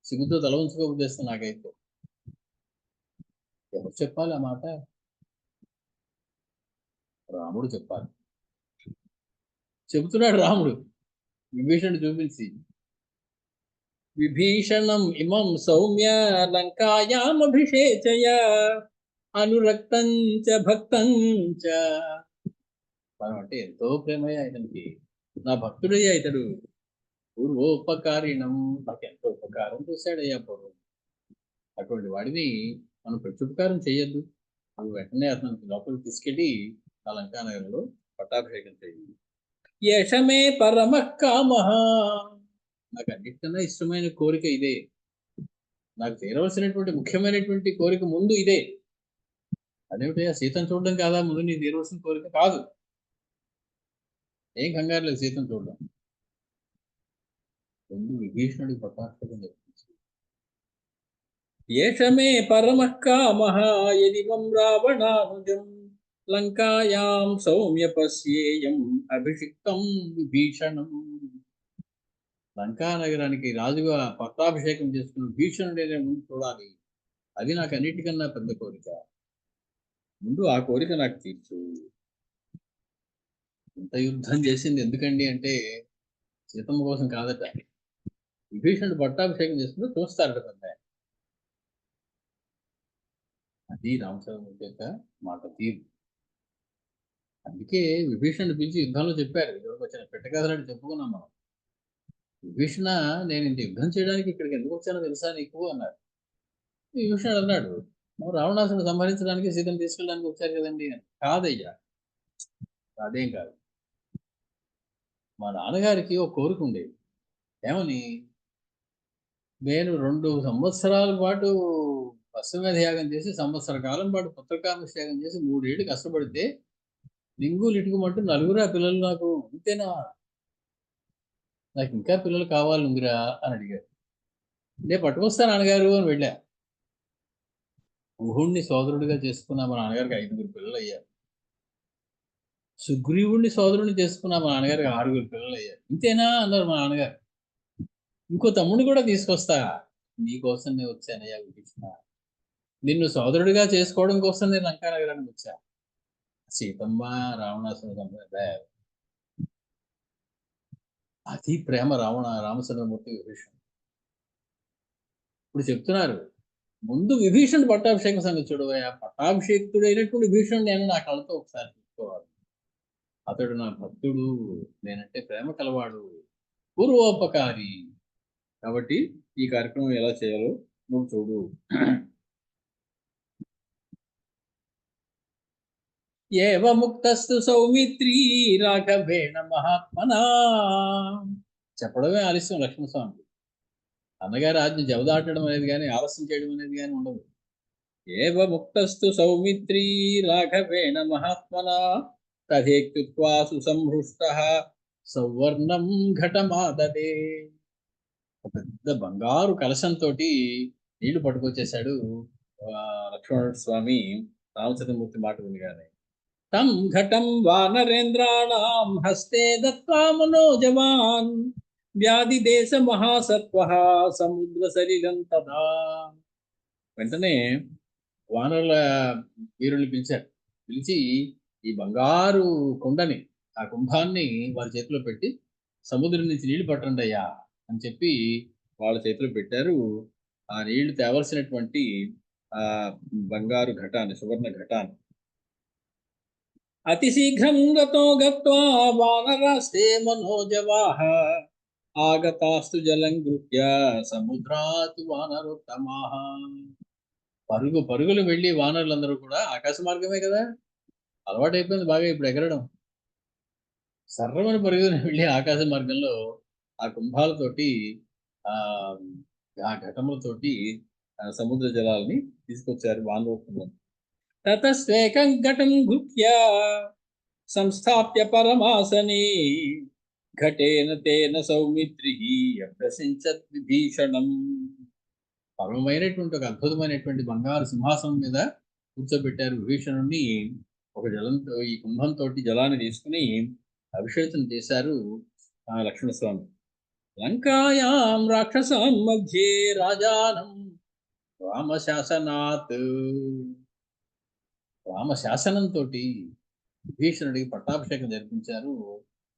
సిగ్గుతో తల ఉంచుకోబుద్దేస్తుంది నాకైతే. ఎవరు చెప్పాలి ఆ మాట? రాముడు చెప్పాలి. చెబుతున్నాడు రాముడు విభీషణుడు చూపించి, విభీషణం ఇమం సౌమ్య లంకాయాం అభిషేచయ అనురక్తంచ భక్తంచ. మనం అంటే ఎంతో ప్రేమయ్యా ఇతనికి, నా భక్తుడయ్యా ఇతడు. పూర్వోపకారిణం, నాకు ఎంతో ఉపకారం చేశాడయ్యా పూర్వం. అటువంటి వాడిని మనం ప్రత్యుపకారం చేయొద్దు. నువ్వు వెంటనే అతనికి లోపలికి తీసుకెళ్ళి ఆ లంకా నగరంలో పట్టాభిషేకం చేయండి. యశమే పరమ కామ. నాకు అన్నిటికన్నా ఇష్టమైన కోరిక ఇదే. నాకు తీరవలసినటువంటి ముఖ్యమైనటువంటి కోరిక ముందు ఇదే. అదేమిటయ్యా, సీతను చూడడం కాదా ముందు నీ తీరవలసిన కోరిక? కాదు, ఏం కంగారు లేదు సీతను చూడడం. ముందు విభీషణుడి పట్టాభిషేకం జరిపించి. యశమే పరమ కామ యదివం రావణానుజం లంకాయాం సౌమ్య పశ్యేయం అభిషిక్తం విభీషణం. లంకా నగరానికి రాజుగా పట్టాభిషేకం చేసుకున్న భీషణుడైన ముందు చూడాలి. అది నాకు అన్నిటికన్నా పెద్ద కోరిక. ముందు ఆ కోరిక నాకు తీర్చు. ఇంత యుద్ధం చేసింది ఎందుకండి అంటే సీతమ్మ కోసం కాదట. విభీషణుడు పట్టాభిషేకం చేసుకుంటూ చూస్తారట పెద్ద. అది రామచంద్రమూర్తి యొక్క మాట తీరు. అందుకే విభీషణుడు పిలిచి యుద్ధంలో చెప్పారు. ఇక్కడికి వచ్చిన పెట్టకథలని చెప్పుకున్నాం మనం. విభీషణ, నేను ఇంత యుద్ధం చేయడానికి ఇక్కడికి ఎందుకు వచ్చానో తెలుసా నీకు అన్నారు. విభీషణుడు అన్నాడు, రావణాసుని సంహరించడానికి సీతను తీసుకెళ్ళడానికి వచ్చారు కదండి అని. కాదయ్యా, అదేం కాదు. మా నాన్నగారికి ఒక కోరిక ఉండేది. ఏమని? నేను 2 సంవత్సరాల పాటు అశ్వమేధ యాగం చేసి, సంవత్సర కాలం పాటు పుత్రకామేష్టి యాగం చేసి 3 ఏళ్ళు కష్టపడితే లింగు లిటుకుమంటూ నలుగురా పిల్లలు నాకు, అంతేనా? నాకు ఇంకా పిల్లలు కావాలి ఉందిరా అని అడిగారు. నేను పట్టుకొస్తా నాన్నగారు అని వెళ్ళా. గుహుణ్ణి సోదరుడిగా చేసుకున్న మా నాన్నగారికి 5గురు పిల్లలు అయ్యారు. సుగ్రీవుణ్ణి సోదరుని చేసుకున్న మా నాన్నగారికి 6గురు పిల్లలు అయ్యారు. ఇంతేనా అన్నారు మా నాన్నగారు. ఇంకో తమ్ముడిని కూడా తీసుకొస్తా. నీకోసం నేను వచ్చానయ్యా విభీషణ. నిన్ను సోదరుడిగా చేసుకోవడం కోసం నేను లంకా నగరానికి వచ్చా. సీతమ్మ రావణాసుని సంప్రదాయం, అతి ప్రేమ రామచంద్రమూర్తి విభీషణుడు. ఇప్పుడు చెప్తున్నారు, ముందు విభీషణుడు పట్టాభిషేకం సంగతి చూడవయ్యా. పట్టాభిషేకుడైనటువంటి విభీషణుడు నేను నా కళ్ళతో ఒకసారి చూసుకోవాలి. అతడు నా భక్తుడు, నేనంటే ప్రేమ కలవాడు, పూర్వోపకారి. కాబట్టి ఈ కార్యక్రమం ఎలా చేయాలో నువ్వు చూడు. ఏవ ముక్తస్తు సౌమిత్రి రాఘవేణ మహాత్మనా. చెప్పడమే ఆలస్యం లక్ష్మణస్వామి. అన్నగారి ఆజ్ఞ జవదాటడం అనేది కానీ, ఆలస్యం చేయడం అనేది కానీ ఉండదు. ఏవ ముక్తస్తు సౌమిత్రి రాఘవేణ మహాత్మనా తథేక్తుత్వా సుసంహృష్టః సౌవర్ణం ఘటమాదదే. ఒక పెద్ద బంగారు కలశంతో నీళ్లు పట్టుకొచ్చేశాడు లక్ష్మణుడు స్వామి. రామచంద్రమూర్తి మాట వినగానే తం ఘటం వానరేంద్రాణం హస్తే దత్వా మనోజవాన్ వ్యాధి దేశ మహాసత్వః సముద్ర సలిలం తదా. వెంటనే వానరుల వీరుల్ని పిలిచారు. పిలిచి ఈ బంగారు కుండని, ఆ కుంభాన్ని వారి చేతిలో పెట్టి సముద్రం నుంచి నీళ్లు పట్టండి అయ్యా అని చెప్పి వాళ్ళ చేతిలో పెట్టారు. ఆ నీళ్లు తేవలసినటువంటి ఆ బంగారు ఘటాన్ని, సువర్ణ ఘటాన్ని. అతి శీఘ్రం గతో గత్వా వానరాస్తే మనోజవాః ఆగతాస్తు జలం గృహ్య సముద్రాత్ వానరోత్తమాః. పరుగులు వెళ్ళి వానరులందరూ కూడా, ఆకాశ మార్గమే కదా అలవాటైపోయింది బాగా ఇప్పుడు ఎగరడం, సర్రమని పరుగుని వెళ్ళి ఆకాశ మార్గంలో ఆ కుంభాలతోటి ఆ ఆ ఘటములతోటి సముద్ర జలాల్ని తీసుకొచ్చారు వానరోత్తములు. తతస్వేకం ఘటం గృహ్య సంస్థాప్య పరమాసనే ఘటేన తేన సౌమిత్రి అభ్యసించత్ విభీషణం. పరమైనటువంటి ఒక అద్భుతమైనటువంటి బంగారు సింహాసనం మీద కూర్చోబెట్టారు విభీషణుడిని. ఒక జలంతో, ఈ కుంభంతో జలాన్ని తీసుకుని అభిషేకం చేశారు లక్ష్మణస్వామి. లంకాయాం రాక్షసాం మధ్యే రాజానం రామశాసనాత్. రామశాసనంతో విభీషణుడికి పట్టాభిషేకం జరిపించారు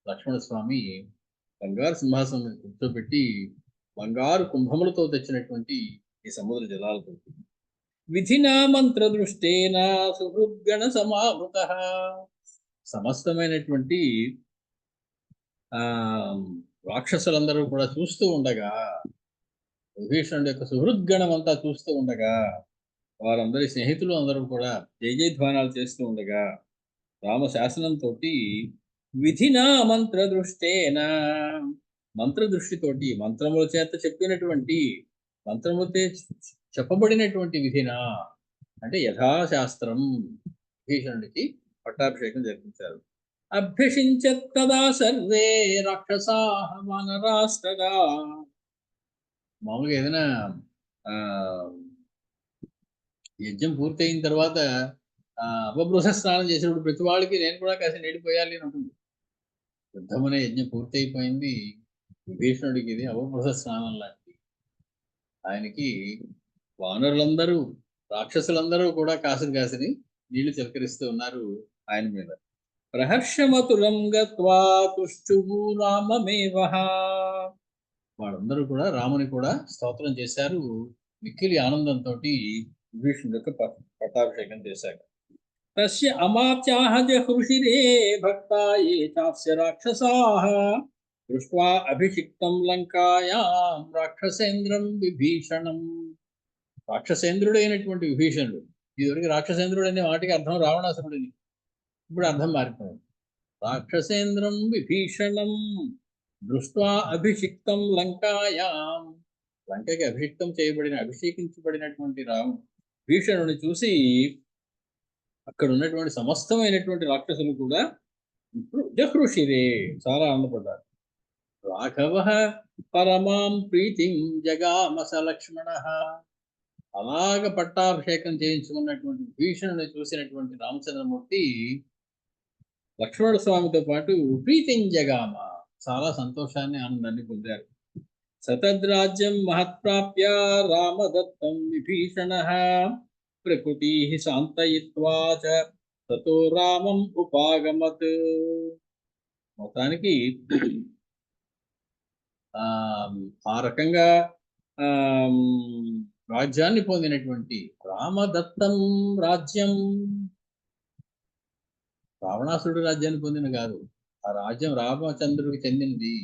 లక్ష్మణస్వామి. బంగారు సింహాసనం మీద కూర్చోబెట్టి బంగారు కుంభములతో తెచ్చినటువంటి ఈ సముద్ర జలాలతో విధినా మంత్ర దృష్టేన సుహృద్గణ సమావృత. సమస్తమైనటువంటి ఆ రాక్షసులందరూ కూడా చూస్తూ ఉండగా, విభీషణుడి యొక్క సుహృద్గణం అంతా చూస్తూ ఉండగా, వారందరి స్నేహితులు అందరూ కూడా జయధ్వానాలు చేస్తూ ఉండగా, రామశాసనంతో విధినా మంత్ర దృష్టేన, మంత్రదృష్టితోటి, మంత్రముల చేత చెప్పినటువంటి, మంత్రములతో చెప్పబడినటువంటి విధిన అంటే యథాశాస్త్రం విభీషణుడికి పట్టాభిషేకం జరిపించారు. అభ్యసించత్తదా సర్వే రాక్షసాః వానరాస్తదా. మామూలుగా ఏదైనా యజ్ఞం పూర్తయిన తర్వాత అపభృస స్నానం చేసినప్పుడు ప్రతి వాళ్ళకి నేను కూడా కాసి నీడిపోయాలి అని ఉంటుంది. యుద్ధం అనే యజ్ఞం పూర్తయిపోయింది. విభీషణుడికి ఇది అపభృస స్నానం లాంటిది. ఆయనకి వానరులందరూ, రాక్షసులందరూ కూడా కాసిని నీళ్లు చిలకరిస్తూ ఉన్నారు ఆయన మీద. ప్రహర్షమతులం గత్వా తుష్టువు రామమేవః. వాళ్ళందరూ కూడా రాముని కూడా స్తోత్రం చేశారు. మిక్కిలి ఆనందంతో విభీషణుడి యొక్క పట్టాభిషేకం చేశారు. తస్య అమాత్యాః జహృషిరే భక్తా ఏ చాస్య రాక్షసాః దృష్ట్వా అభిషిక్తం లంకాయాం రాక్షసేంద్రం విభీషణం. రాక్షసేంద్రుడు అయినటువంటి విభీషణుడు. ఇదివరకు రాక్షసేంద్రుడు అనే మాటకి అర్థం రావణాసురుడిని, ఇప్పుడు అర్థం మారిపోయింది. రాక్షసేంద్రం విభీషణం దృష్ట్వా అభిషిక్తం లంకాయాం, లంకకి అభిషేకించబడినటువంటి భీషణుని చూసి అక్కడ ఉన్నటువంటి సమస్తమైనటువంటి రాక్షసులు కూడా ఇప్పుడు జహృషిరే, చాలా ఆనందపడ్డారు. రాఘవ పరమాం ప్రీతిం జగామస లక్ష్మణ, అలాగ పట్టాభిషేకం చేయించుకున్నటువంటి భీషణుని చూసినటువంటి రామచంద్రమూర్తి లక్ష్మణ స్వామితో పాటు ప్రీతిం జగామ, చాలా సంతోషాన్ని ఆనందాన్ని పొందారు. సతద్రాజ్యం మహత్ప్రాప్య రామదత్తం విభీషణ ప్రకృతి శాంతయిత్వా చ తతో రామం ఉపాగమత్. మొత్తానికి ఆ రకంగా రాజ్యాన్ని పొందినటువంటి రామదత్తం రాజ్యం, రావణాసురుడు రాజ్యాన్ని పొందిన కాదు, ఆ రాజ్యం రామచంద్రుడికి చెందినది.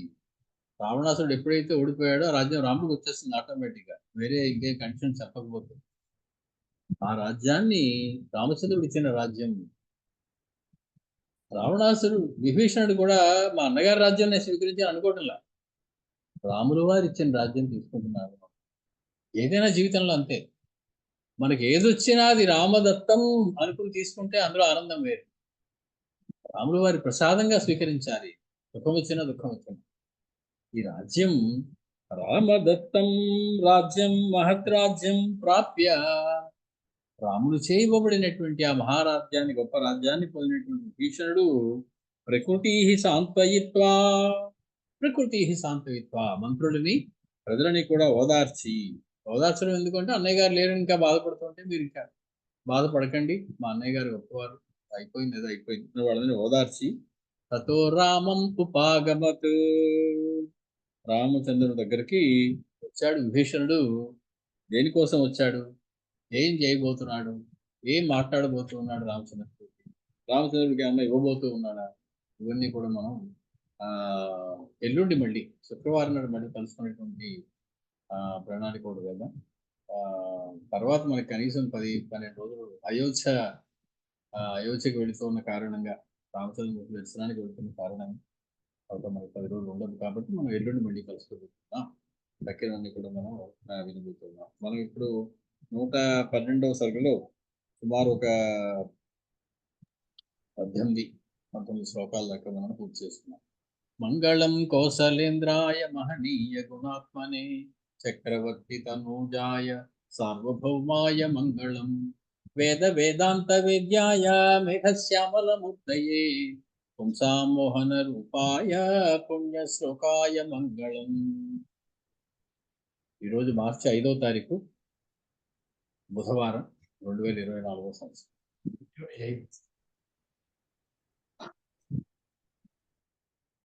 రావణాసురుడు ఎప్పుడైతే ఓడిపోయాడో ఆ రాజ్యం రాముడికి వచ్చేస్తుంది ఆటోమేటిక్గా, వేరే ఇంకే కండిషన్ చెప్పకపోతే. ఆ రాజ్యాన్ని రామచంద్రుడు ఇచ్చిన రాజ్యం. విభీషణుడు కూడా మా అన్నగారి రాజ్యాన్ని స్వీకరించి అనుకోవటంలా, రాములు వారు ఇచ్చిన రాజ్యం తీసుకుంటున్నారు. ఏదైనా జీవితంలో అంతే, మనకి ఏదొచ్చినా అది రామదత్తం అనుకుని తీసుకుంటే అందులో ఆనందం వేరు. రాములు వారి ప్రసాదంగా స్వీకరించాలి, సుఖం వచ్చినా దుఃఖం వచ్చినా. ఈ రాజ్యం రామదత్తం రాజ్యం మహత్రాజ్యం ప్రాప్య, రాముడు చేయబడినటువంటి ఆ మహారాజ్యాన్ని, గొప్ప రాజ్యాన్ని పొందినటువంటి భీషణుడు ప్రకృతి సాంత్వయిత్వా మంత్రులని ప్రజలని కూడా ఓదార్చడం ఎందుకంటే అన్నయ్య గారు లేరని ఇంకా బాధపడుతుంటే మీరు ఇంకా బాధపడకండి, మా అన్నయ్య గారు గొప్పవారు, అయిపోయింది ఏదో అయిపోయింది, వాళ్ళని ఓదార్చి తతో రామం ఉపాగమత్, రామచంద్రుడి దగ్గరికి వచ్చాడు విభీషణుడు. దేనికోసం వచ్చాడు, ఏం చేయబోతున్నాడు, ఏం మాట్లాడబోతున్నాడు రామచంద్రుడికి అన్న ఇవ్వబోతూ ఉన్నాడా, ఇవన్నీ కూడా మనం ఎల్లుండి మళ్ళీ శుక్రవారం నాడు మళ్ళీ కలుసుకునేటువంటి ప్రణాళిక కూడా కదా. తర్వాత మనకి కనీసం 10-12 రోజులు అయోధ్యకి వెళుతూ ఉన్న కారణంగా, రామచంద్రుడి దర్శనానికి వెళుతున్న కారణంగా తర్వాత మనకి 10 రోజులు ఉండదు కాబట్టి మనం ఎల్లుండి మళ్ళీ కలుసుకుంటున్నాం. దగ్గరన్నీ కూడా మనం వినబోతున్నాం. మనం ఇప్పుడు 112వ సరుకులో సుమారు ఒక 18-19 శ్లోకాల దాకా మనం పూర్తి చేస్తున్నాం. మంగళం కౌసలేంద్రాయ మహనీయ గుణాత్మనే చక్రవర్తి తనూజాయ సార్వభౌమాయ మంగళం వేద వేదాంత వేద్యాయ మేఘశ్యామలమూర్తయే పుంసామోహన రూపాయ పుణ్య శ్లోకాయ మంగళం. ఈరోజు మార్చి 5వ తారీఖు బుధవారం 2024 సంవత్సరం.